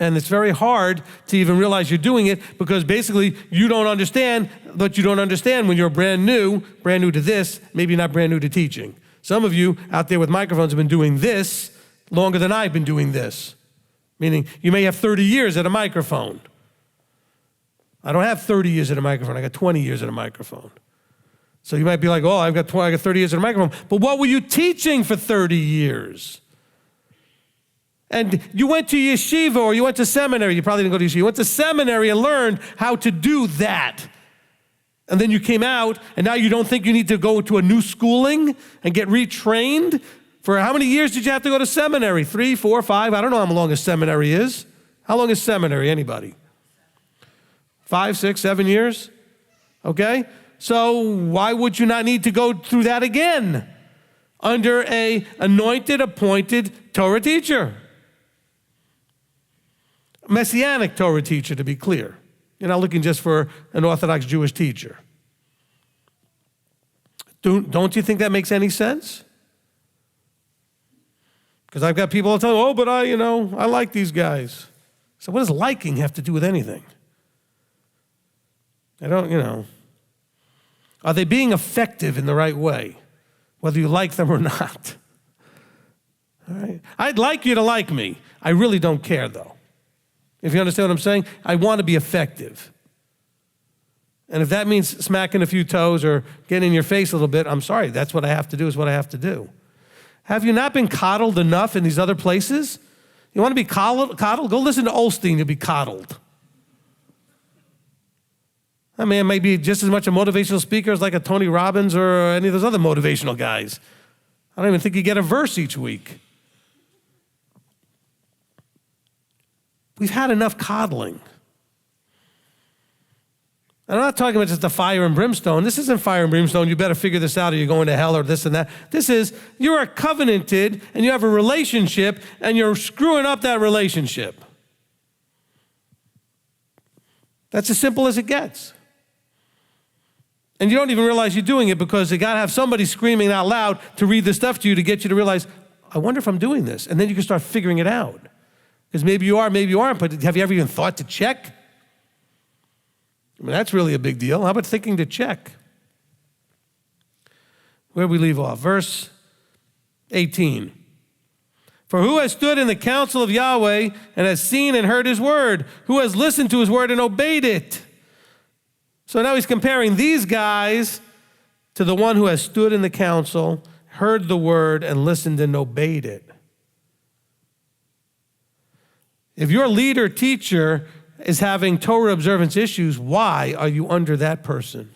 And it's very hard to even realize you're doing it because basically you don't understand what you don't understand when you're brand new to this, maybe not brand new to teaching. Some of you out there with microphones have been doing this longer than I've been doing this, meaning you may have 30 years at a microphone. I don't have 30 years at a microphone. I got 20 years at a microphone. So you might be like, oh, I got 30 years at a microphone. But what were you teaching for 30 years? And you went to yeshiva or you went to seminary. You probably didn't go to yeshiva. You went to seminary and learned how to do that. And then you came out, and now you don't think you need to go to a new schooling and get retrained? For how many years did you have to go to seminary? 3, 4, 5? I don't know how long a seminary is. How long is seminary, anybody? 5, 6, 7 years? Okay? So why would you not need to go through that again under a anointed, appointed Torah teacher? Messianic Torah teacher, to be clear. You're not looking just for an Orthodox Jewish teacher. Don't you think that makes any sense? Because I've got people all the time, oh, but I like these guys. So what does liking have to do with anything? Are they being effective in the right way, whether you like them or not? All right. I'd like you to like me. I really don't care, though. If you understand what I'm saying, I want to be effective. And if that means smacking a few toes or getting in your face a little bit, I'm sorry, that's what I have to do, is what I have to do. Have you not been coddled enough in these other places? You want to be coddled? Go listen to Osteen, you'll be coddled. That man may be just as much a motivational speaker as like a Tony Robbins or any of those other motivational guys. I don't even think you get a verse each week. We've had enough coddling. And I'm not talking about just the fire and brimstone. This isn't fire and brimstone. You better figure this out or you're going to hell or this and that. This is, you are covenanted and you have a relationship and you're screwing up that relationship. That's as simple as it gets. And you don't even realize you're doing it because you got to have somebody screaming out loud to read this stuff to you to get you to realize, I wonder if I'm doing this. And then you can start figuring it out. Because maybe you are, maybe you aren't, but have you ever even thought to check? I mean, that's really a big deal. How about thinking to check? Where do we leave off? Verse 18. For who has stood in the counsel of Yahweh and has seen and heard his word? Who has listened to his word and obeyed it? So now he's comparing these guys to the one who has stood in the counsel, heard the word, and listened and obeyed it. If your leader, teacher, is having Torah observance issues, why are you under that person?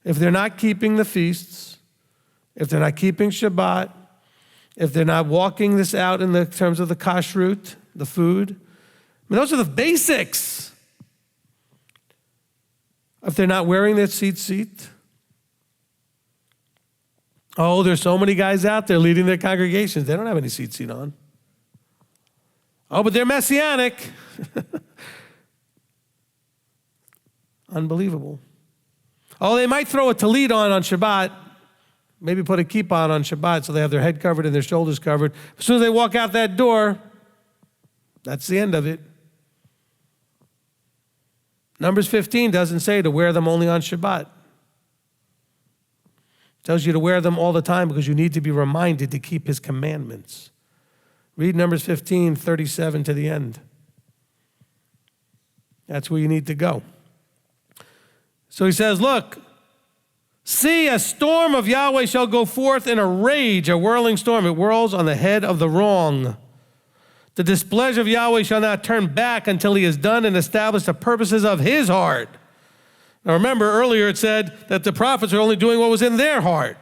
If they're not keeping the feasts, if they're not keeping Shabbat, if they're not walking this out in the terms of the kashrut, the food, I mean, those are the basics. If they're not wearing their seat. Oh, there's so many guys out there leading their congregations. They don't have any seat on. Oh, but they're Messianic. Unbelievable. Oh, they might throw a tallit on Shabbat, maybe put a kippah on Shabbat so they have their head covered and their shoulders covered. As soon as they walk out that door, that's the end of it. Numbers 15 doesn't say to wear them only on Shabbat. It tells you to wear them all the time because you need to be reminded to keep his commandments. Read Numbers 15, 37 to the end. That's where you need to go. So he says, look, see, a storm of Yahweh shall go forth in a rage, a whirling storm. It whirls on the head of the wrong. The displeasure of Yahweh shall not turn back until he has done and established the purposes of his heart. Now remember, earlier it said that the prophets are only doing what was in their heart.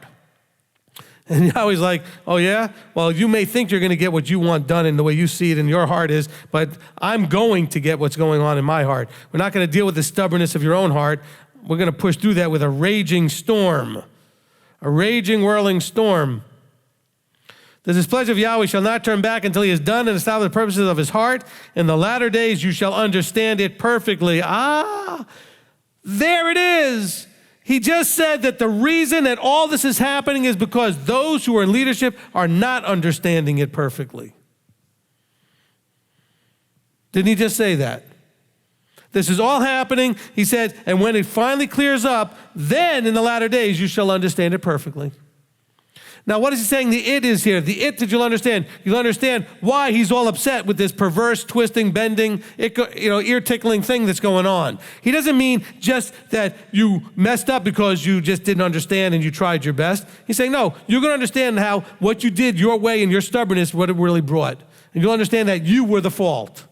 And Yahweh's like, oh yeah? Well, you may think you're going to get what you want done in the way you see it in your heart is, but I'm going to get what's going on in my heart. We're not going to deal with the stubbornness of your own heart. We're going to push through that with a raging storm, a raging, whirling storm. The displeasure of Yahweh shall not turn back until he has done and established the purposes of his heart. In the latter days you shall understand it perfectly. There it is. He just said that the reason that all this is happening is because those who are in leadership are not understanding it perfectly. Didn't he just say that? This is all happening, he said, and when it finally clears up, then in the latter days you shall understand it perfectly. Now, what is he saying the it is here? The it that you'll understand. You'll understand why he's all upset with this perverse, twisting, bending, ear-tickling thing that's going on. He doesn't mean just that you messed up because you just didn't understand and you tried your best. He's saying, no, you're going to understand how what you did your way and your stubbornness, what it really brought. And you'll understand that you were the fault.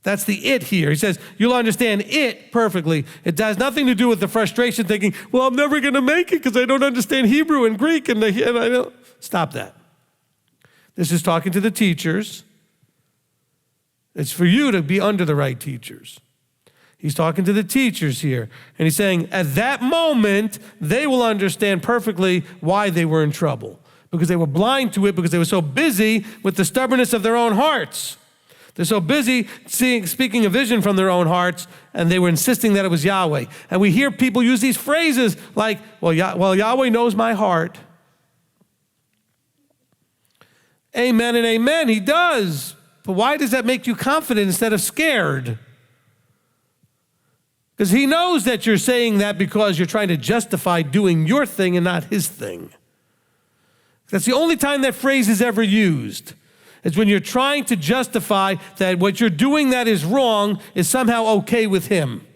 That's the it here. He says, you'll understand it perfectly. It has nothing to do with the frustration thinking, well, I'm never going to make it because I don't understand Hebrew and Greek. And I don't. Stop that. This is talking to the teachers. It's for you to be under the right teachers. He's talking to the teachers here. And he's saying, at that moment, they will understand perfectly why they were in trouble. Because they were blind to it, because they were so busy with the stubbornness of their own hearts. They're so busy speaking a vision from their own hearts, and they were insisting that it was Yahweh. And we hear people use these phrases like, well, Yahweh knows my heart. Amen and amen, he does. But why does that make you confident instead of scared? Because he knows that you're saying that because you're trying to justify doing your thing and not his thing. That's the only time that phrase is ever used. It's when you're trying to justify that what you're doing that is wrong is somehow okay with him.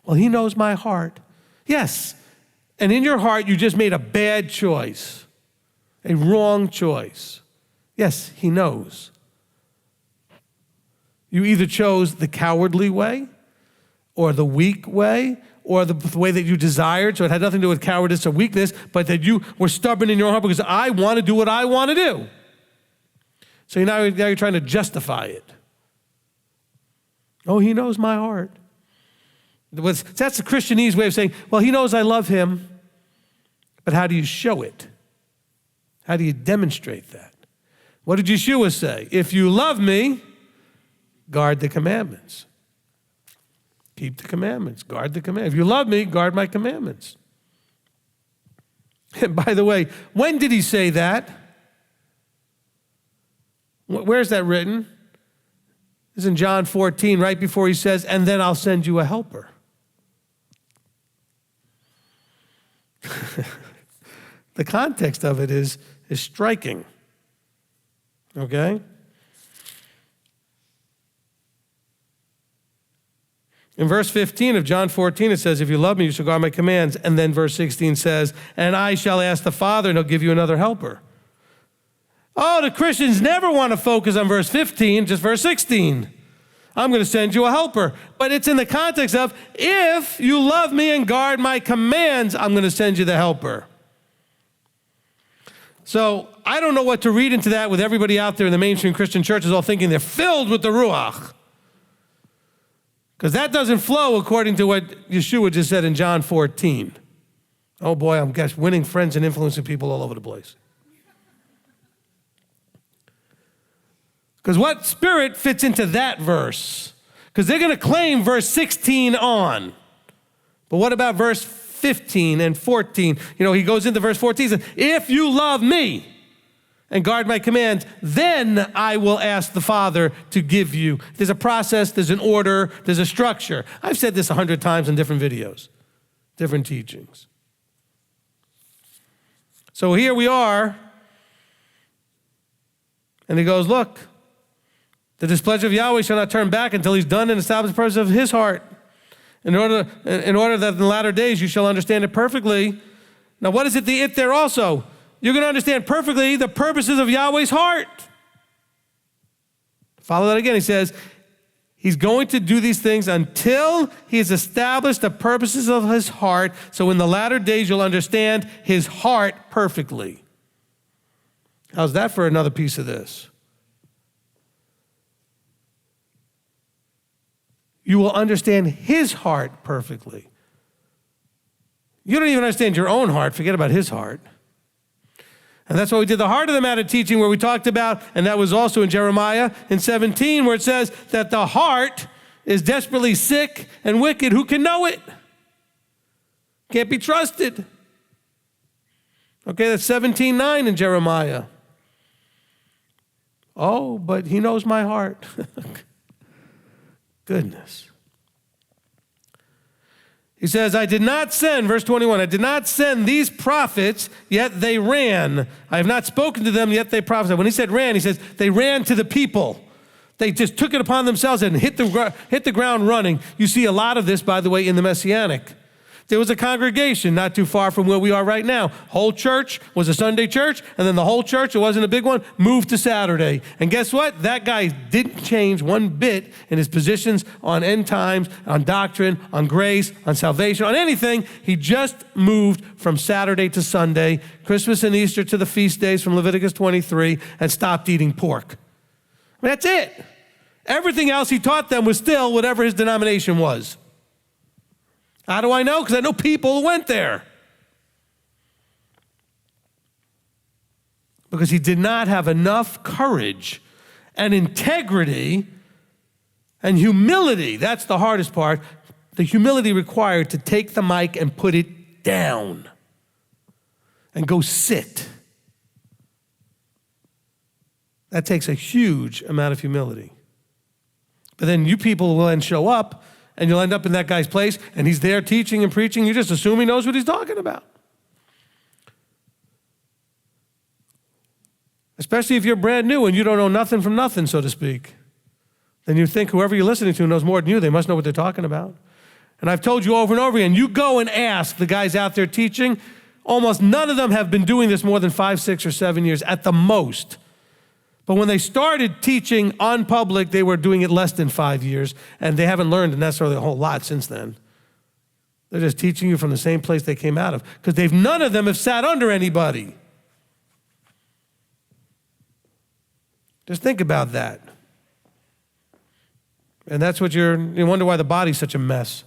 Well, he knows my heart. Yes, and in your heart you just made a bad choice, a wrong choice. Yes, he knows. You either chose the cowardly way or the weak way or the way that you desired, so it had nothing to do with cowardice or weakness, but that you were stubborn in your heart because I want to do what I want to do. So now you're trying to justify it. Oh, he knows my heart. That's the Christianese way of saying, well, he knows I love him, but how do you show it? How do you demonstrate that? What did Yeshua say? If you love me, guard the commandments. Keep the commandments, guard the commandments. If you love me, guard my commandments. And by the way, when did he say that? Where's that written? It's in John 14, right before he says, and then I'll send you a helper. The context of it is striking. Okay? In verse 15 of John 14, it says, if you love me, you shall guard my commands. And then verse 16 says, and I shall ask the Father, and he'll give you another helper. Oh, the Christians never want to focus on verse 15, just verse 16. I'm going to send you a helper. But it's in the context of, if you love me and guard my commands, I'm going to send you the helper. So I don't know what to read into that with everybody out there in the mainstream Christian churches all thinking they're filled with the Ruach. Because that doesn't flow according to what Yeshua just said in John 14. Oh boy, I'm winning friends and influencing people all over the place. Because what spirit fits into that verse? Because they're going to claim verse 16 on. But what about verse 15 and 14? You know, he goes into verse 14 and says, if you love me and guard my commands, then I will ask the Father to give you. There's a process, there's an order, there's a structure. I've said this 100 times in different videos, different teachings. So here we are. And he goes, look, the displeasure of Yahweh shall not turn back until he's done and established the purpose of his heart. In order that in the latter days you shall understand it perfectly. Now, what is it, the it there also? You're going to understand perfectly the purposes of Yahweh's heart. Follow that again. He says, he's going to do these things until he has established the purposes of his heart. So in the latter days, you'll understand his heart perfectly. How's that for another piece of this? You will understand his heart perfectly. You don't even understand your own heart. Forget about his heart. And that's why we did the heart of the matter teaching where we talked about, and that was also in Jeremiah in 17, where it says that the heart is desperately sick and wicked. Who can know it? Can't be trusted. Okay, that's 17:9 in Jeremiah. Oh, but he knows my heart. Goodness. He says, I did not send, verse 21, I did not send these prophets, yet they ran. I have not spoken to them, yet they prophesied. When he said ran, he says they ran to the people. They just took it upon themselves and hit the ground running. You see a lot of this, by the way, in the Messianic. There was a congregation not too far from where we are right now. Whole church was a Sunday church, and then the whole church, it wasn't a big one, moved to Saturday. And guess what? That guy didn't change one bit in his positions on end times, on doctrine, on grace, on salvation, on anything. He just moved from Saturday to Sunday, Christmas and Easter to the feast days from Leviticus 23, and stopped eating pork. I mean, that's it. Everything else he taught them was still whatever his denomination was. How do I know? Because I know people who went there. Because he did not have enough courage and integrity and humility. That's the hardest part. The humility required to take the mic and put it down and go sit That takes a huge amount of humility. But then you people will then show up, and you'll end up in that guy's place, and he's there teaching and preaching. You just assume he knows what he's talking about. Especially if you're brand new and you don't know nothing from nothing, so to speak. Then you think whoever you're listening to knows more than you. They must know what they're talking about. And I've told you over and over again, you go and ask the guys out there teaching, almost none of them have been doing this more than 5, 6, or 7 years at the most. But when they started teaching on public, they were doing it less than 5 years, and they haven't learned necessarily a whole lot since then. They're just teaching you from the same place they came out of, because none of them have sat under anybody. Just think about that. And that's what you wonder why the body's such a mess.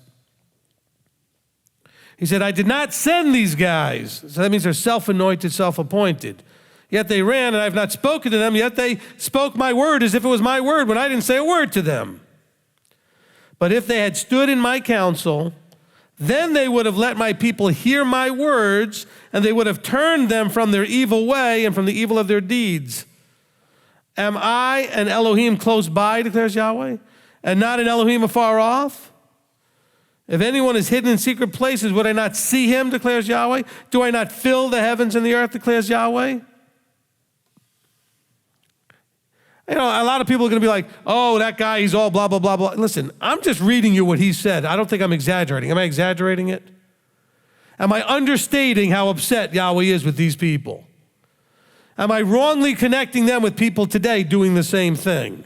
He said, I did not send these guys. So that means they're self-anointed, self-appointed. Yet they ran, and I have not spoken to them, yet they spoke my word as if it was my word when I didn't say a word to them. But if they had stood in my counsel, then they would have let my people hear my words, and they would have turned them from their evil way and from the evil of their deeds. Am I an Elohim close by, declares Yahweh, and not an Elohim afar off? If anyone is hidden in secret places, would I not see him, declares Yahweh? Do I not fill the heavens and the earth, declares Yahweh? You know, a lot of people are going to be like, oh, that guy, he's all blah, blah, blah, blah. Listen, I'm just reading you what he said. I don't think I'm exaggerating. Am I exaggerating it? Am I understating how upset Yahweh is with these people? Am I wrongly connecting them with people today doing the same thing?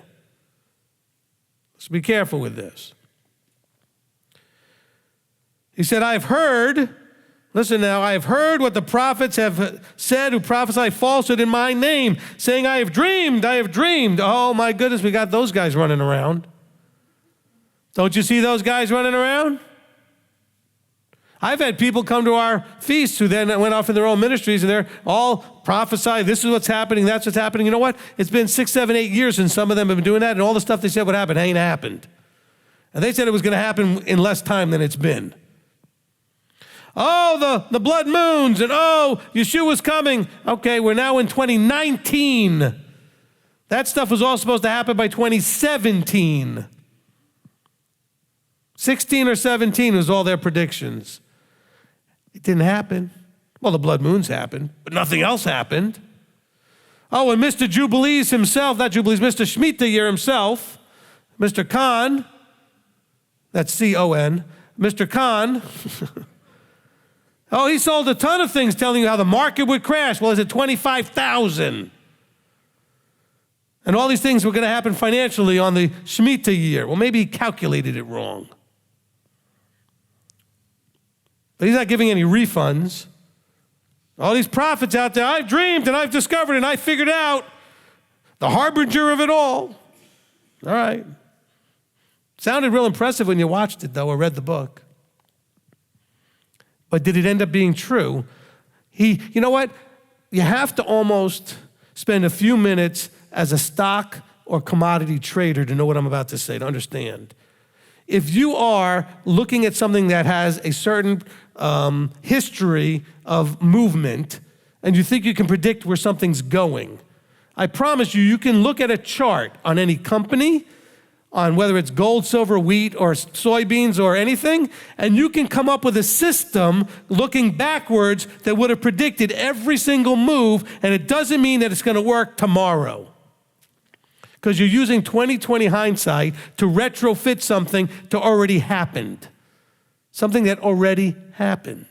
Let's be careful with this. He said, I have heard, listen now, I have heard what the prophets have said who prophesy falsehood in my name, saying, I have dreamed, I have dreamed. Oh my goodness, we got those guys running around. Don't you see those guys running around? I've had people come to our feasts who then went off in their own ministries and they're all prophesy, this is what's happening, that's what's happening. You know what? It's been 6, 7, 8 years since some of them have been doing that, and all the stuff they said would happen ain't happened. And they said it was going to happen in less time than it's been. Oh, the blood moons, and oh, Yeshua's coming. Okay, we're now in 2019. That stuff was all supposed to happen by 2017. 16 or 17 was all their predictions. It didn't happen. Well, the blood moons happened, but nothing else happened. Oh, and Mr. Jubilees himself, not Jubilees, Mr. Shemitah year himself, Mr. Khan, that's C-O-N, Mr. Khan, oh, he sold a ton of things telling you how the market would crash. Well, is it 25,000? And all these things were going to happen financially on the Shemitah year. Well, maybe he calculated it wrong. But he's not giving any refunds. All these prophets out there, I've dreamed and I've discovered and I figured out the harbinger of it all. All right. Sounded real impressive when you watched it, though, or read the book. But did it end up being true? You know what? You have to almost spend a few minutes as a stock or commodity trader to know what I'm about to say, to understand. If you are looking at something that has a certain history of movement and you think you can predict where something's going, I promise you, you can look at a chart on any company, on whether it's gold, silver, wheat, or soybeans or anything, and you can come up with a system looking backwards that would have predicted every single move, and it doesn't mean that it's going to work tomorrow. Because you're using 20/20 hindsight to retrofit something to already happened. Something that already happened.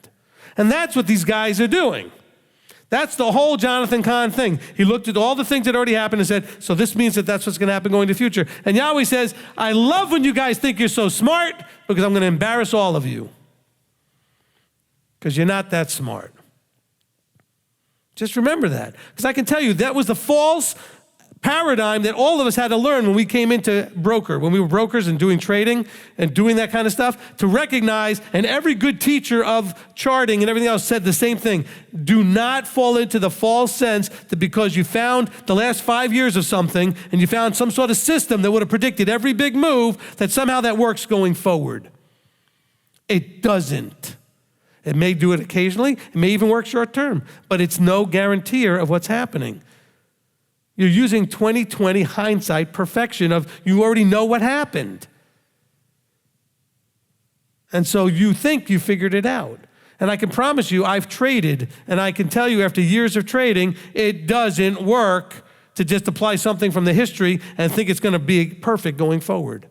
And that's what these guys are doing. That's the whole Jonathan Cahn thing. He looked at all the things that already happened and said, so this means that that's what's going to happen going into the future. And Yahweh says, I love when you guys think you're so smart because I'm going to embarrass all of you. Because you're not that smart. Just remember that. Because I can tell you, that was the false paradigm that all of us had to learn when we came into when we were brokers and doing trading and doing that kind of stuff, to recognize, and every good teacher of charting and everything else said the same thing. Do not fall into the false sense that because you found the last 5 years of something and you found some sort of system that would have predicted every big move, that somehow that works going forward. It doesn't. It may do it occasionally. It may even work short term, but it's no guarantor of what's happening. You're using 20/20 hindsight perfection of you already know what happened. And so you think you figured it out. And I can promise you, I've traded, and I can tell you after years of trading, it doesn't work to just apply something from the history and think it's going to be perfect going forward.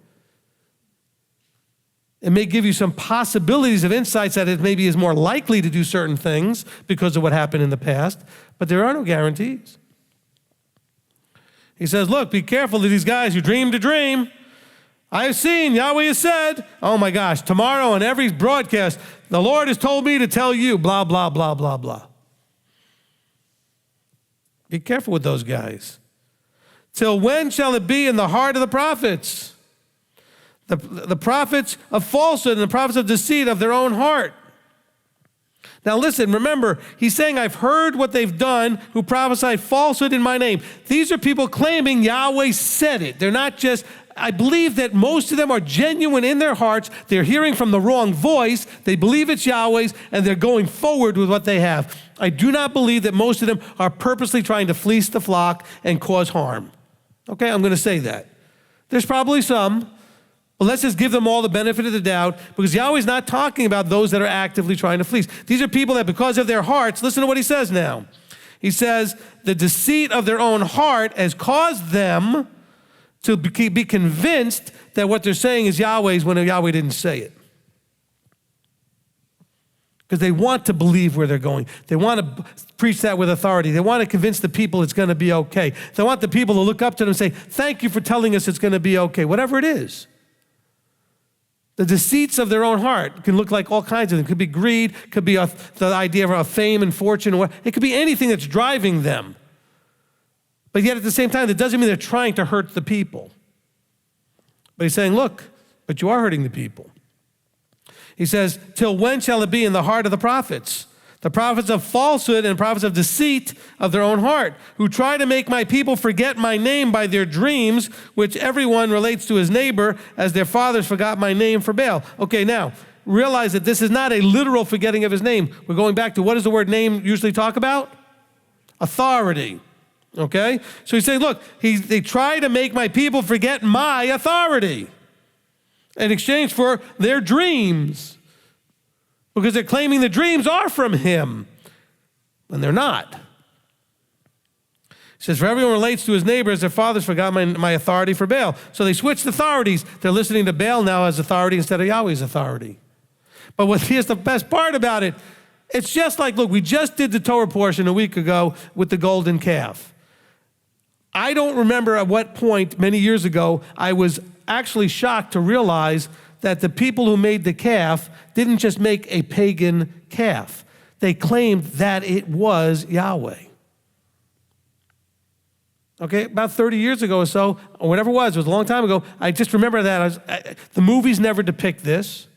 It may give you some possibilities of insights that it maybe is more likely to do certain things because of what happened in the past, but there are no guarantees. He says, look, be careful of these guys who dream to dream. I have seen, Yahweh has said, oh my gosh, tomorrow on every broadcast, the Lord has told me to tell you, blah, blah, blah, blah, blah. Be careful with those guys. Till when shall it be in the heart of the prophets? The prophets of falsehood and the prophets of deceit of their own heart. Now listen, remember, he's saying, I've heard what they've done who prophesy falsehood in my name. These are people claiming Yahweh said it. They're not just, I believe that most of them are genuine in their hearts. They're hearing from the wrong voice. They believe it's Yahweh's, and they're going forward with what they have. I do not believe that most of them are purposely trying to fleece the flock and cause harm. Okay, I'm going to say that. There's probably some. But let's just give them all the benefit of the doubt, because Yahweh's not talking about those that are actively trying to fleece. These are people that because of their hearts, listen to what he says now. He says, the deceit of their own heart has caused them to be convinced that what they're saying is Yahweh's when Yahweh didn't say it. Because they want to believe where they're going. They want to preach that with authority. They want to convince the people it's going to be okay. They want the people to look up to them and say, thank you for telling us it's going to be okay, whatever it is. The deceits of their own heart can look like all kinds of things. It could be greed, could be the idea of fame and fortune. It could be anything that's driving them. But yet at the same time, that doesn't mean they're trying to hurt the people. But he's saying, look, but you are hurting the people. He says, till when shall it be in the heart of the prophets? The prophets of falsehood and prophets of deceit of their own heart, who try to make my people forget my name by their dreams, which everyone relates to his neighbor, as their fathers forgot my name for Baal. Okay, now, realize that this is not a literal forgetting of his name. We're going back to, what does the word name usually talk about? Authority. Okay? So he's saying, look, they try to make my people forget my authority in exchange for their dreams. Because they're claiming the dreams are from him, when they're not. He says, for everyone relates to his neighbor as their fathers forgot my authority for Baal. So they switched authorities. They're listening to Baal now as authority instead of Yahweh's authority. But here's the best part about it. It's just like, look, we just did the Torah portion a week ago with the golden calf. I don't remember at what point many years ago I was actually shocked to realize that the people who made the calf didn't just make a pagan calf. They claimed that it was Yahweh. Okay, about 30 years ago or so, or whatever it was a long time ago, I just remember that. The movies never depict this.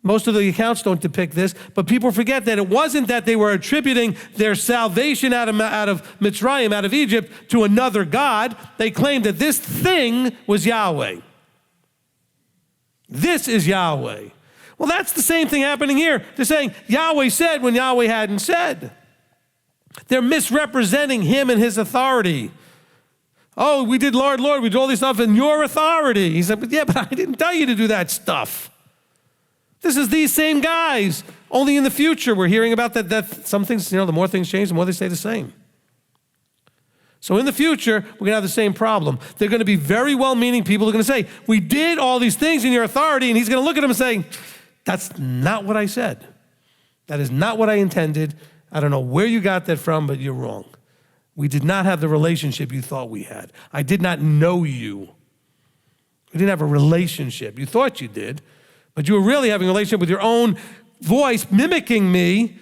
Most of the accounts don't depict this, but people forget that it wasn't that they were attributing their salvation out of Mitzrayim, out of Egypt, to another god. They claimed that this thing was Yahweh. This is Yahweh. Well, that's the same thing happening here. They're saying Yahweh said when Yahweh hadn't said. They're misrepresenting him and his authority. Oh, we did Lord, we did all this stuff in your authority. He said, but I didn't tell you to do that stuff. This is these same guys. Only in the future we're hearing about that some things, the more things change, the more they stay the same. So in the future, we're going to have the same problem. They're going to be very well-meaning people who are going to say, we did all these things in your authority, and he's going to look at them and say, that's not what I said. That is not what I intended. I don't know where you got that from, but you're wrong. We did not have the relationship you thought we had. I did not know you. We didn't have a relationship. You thought you did, but you were really having a relationship with your own voice, mimicking me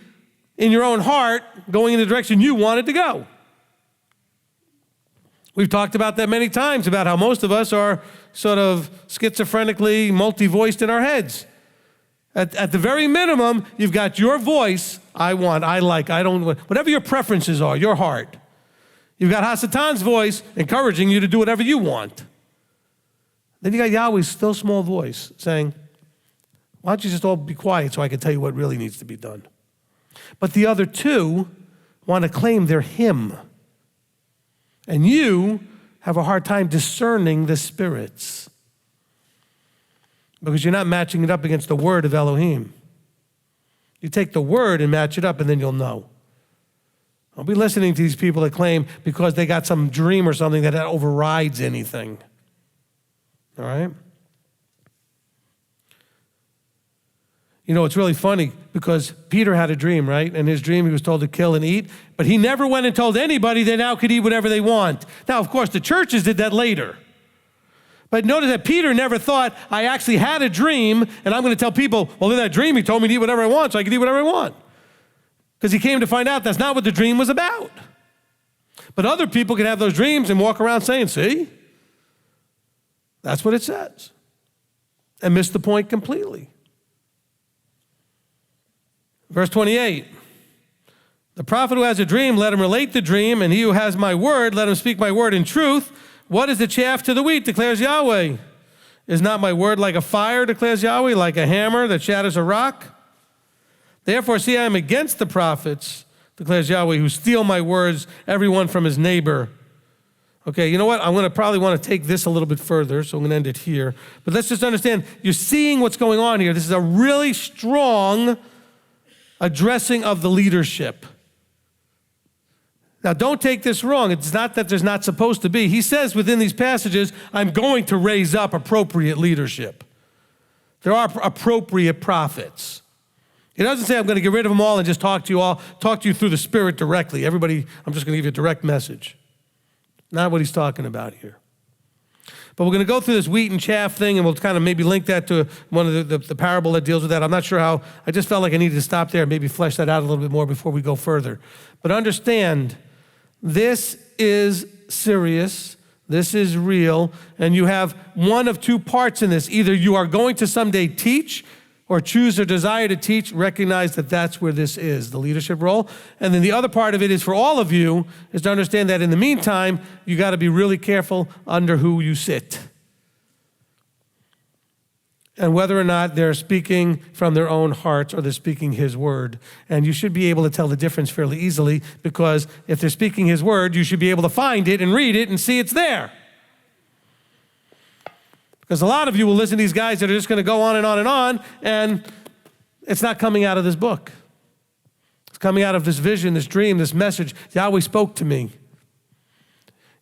in your own heart, going in the direction you wanted to go. We've talked about that many times, about how most of us are sort of schizophrenically multi-voiced in our heads. At the very minimum, you've got your voice, I want, I like, I don't, whatever your preferences are, your heart. You've got Hasatan's voice encouraging you to do whatever you want. Then you got Yahweh's still small voice saying, why don't you just all be quiet so I can tell you what really needs to be done? But the other two want to claim they're him. And you have a hard time discerning the spirits because you're not matching it up against the word of Elohim. You take the word and match it up, and then you'll know. Don't be listening to these people that claim because they got some dream or something that overrides anything. All right? You know, it's really funny because Peter had a dream, right? And his dream, he was told to kill and eat, but he never went and told anybody they now could eat whatever they want. Now, of course, the churches did that later. But notice that Peter never thought, I actually had a dream, and I'm going to tell people, well, in that dream, he told me to eat whatever I want, so I can eat whatever I want. Because he came to find out that's not what the dream was about. But other people can have those dreams and walk around saying, see, that's what it says, and miss the point completely. Verse 28, the prophet who has a dream, let him relate the dream, and he who has my word, let him speak my word in truth. What is the chaff to the wheat, declares Yahweh? Is not my word like a fire, declares Yahweh, like a hammer that shatters a rock? Therefore, see, I am against the prophets, declares Yahweh, who steal my words, everyone from his neighbor. Okay, you know what? I'm going to probably want to take this a little bit further, so I'm going to end it here. But let's just understand, you're seeing what's going on here. This is a really strong addressing of the leadership. Now, don't take this wrong. It's not that there's not supposed to be. He says within these passages, I'm going to raise up appropriate leadership. There are appropriate prophets. He doesn't say I'm going to get rid of them all and just talk to you through the Spirit directly. Everybody, I'm just going to give you a direct message. Not what he's talking about here. But we're going to go through this wheat and chaff thing, and we'll kind of maybe link that to one of the parable that deals with that. I'm not sure how. I just felt like I needed to stop there and maybe flesh that out a little bit more before we go further. But understand, this is serious. This is real. And you have one of two parts in this. Either you are going to someday teach or choose or desire to teach, recognize that that's where this is, the leadership role. And then the other part of it is for all of you, is to understand that in the meantime, you got to be really careful under who you sit. And whether or not they're speaking from their own hearts or they're speaking his word. And you should be able to tell the difference fairly easily, because if they're speaking his word, you should be able to find it and read it and see it's there. Because a lot of you will listen to these guys that are just going to go on and on and on, and it's not coming out of this book. It's coming out of this vision, this dream, this message. Yahweh spoke to me.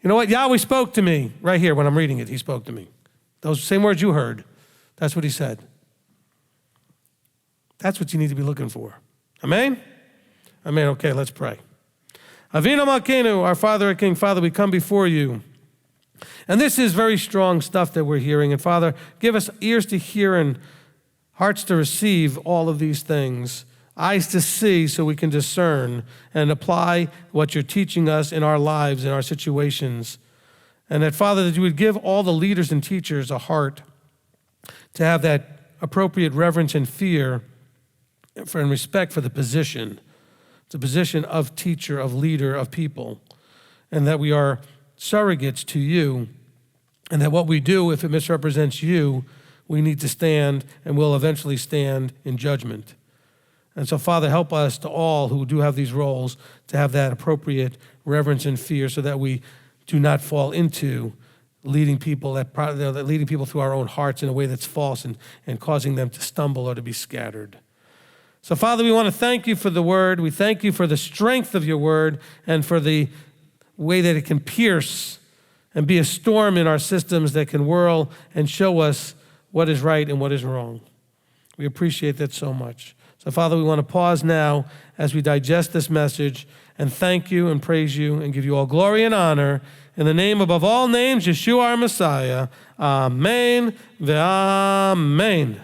You know what? Yahweh spoke to me right here when I'm reading it. He spoke to me. Those same words you heard. That's what he said. That's what you need to be looking for. Amen? Amen. Okay, let's pray. Avinu Malkeinu, our Father, our King. Father, we come before you. And this is very strong stuff that we're hearing. And Father, give us ears to hear and hearts to receive all of these things, eyes to see so we can discern and apply what you're teaching us in our lives, in our situations. And that, Father, that you would give all the leaders and teachers a heart to have that appropriate reverence and fear and respect for the position. It's a position of teacher, of leader, of people. And that we are surrogates to you, and that what we do, if it misrepresents you, we need to stand and will eventually stand in judgment. And so, Father, help us to all who do have these roles to have that appropriate reverence and fear so that we do not fall into leading people through our own hearts in a way that's false and causing them to stumble or to be scattered. So, Father, we want to thank you for the word. We thank you for the strength of your word and for the way that it can pierce and be a storm in our systems that can whirl and show us what is right and what is wrong. We appreciate that so much. So, Father, we want to pause now as we digest this message and thank you and praise you and give you all glory and honor in the name above all names, Yeshua our Messiah. Amen ve'amen.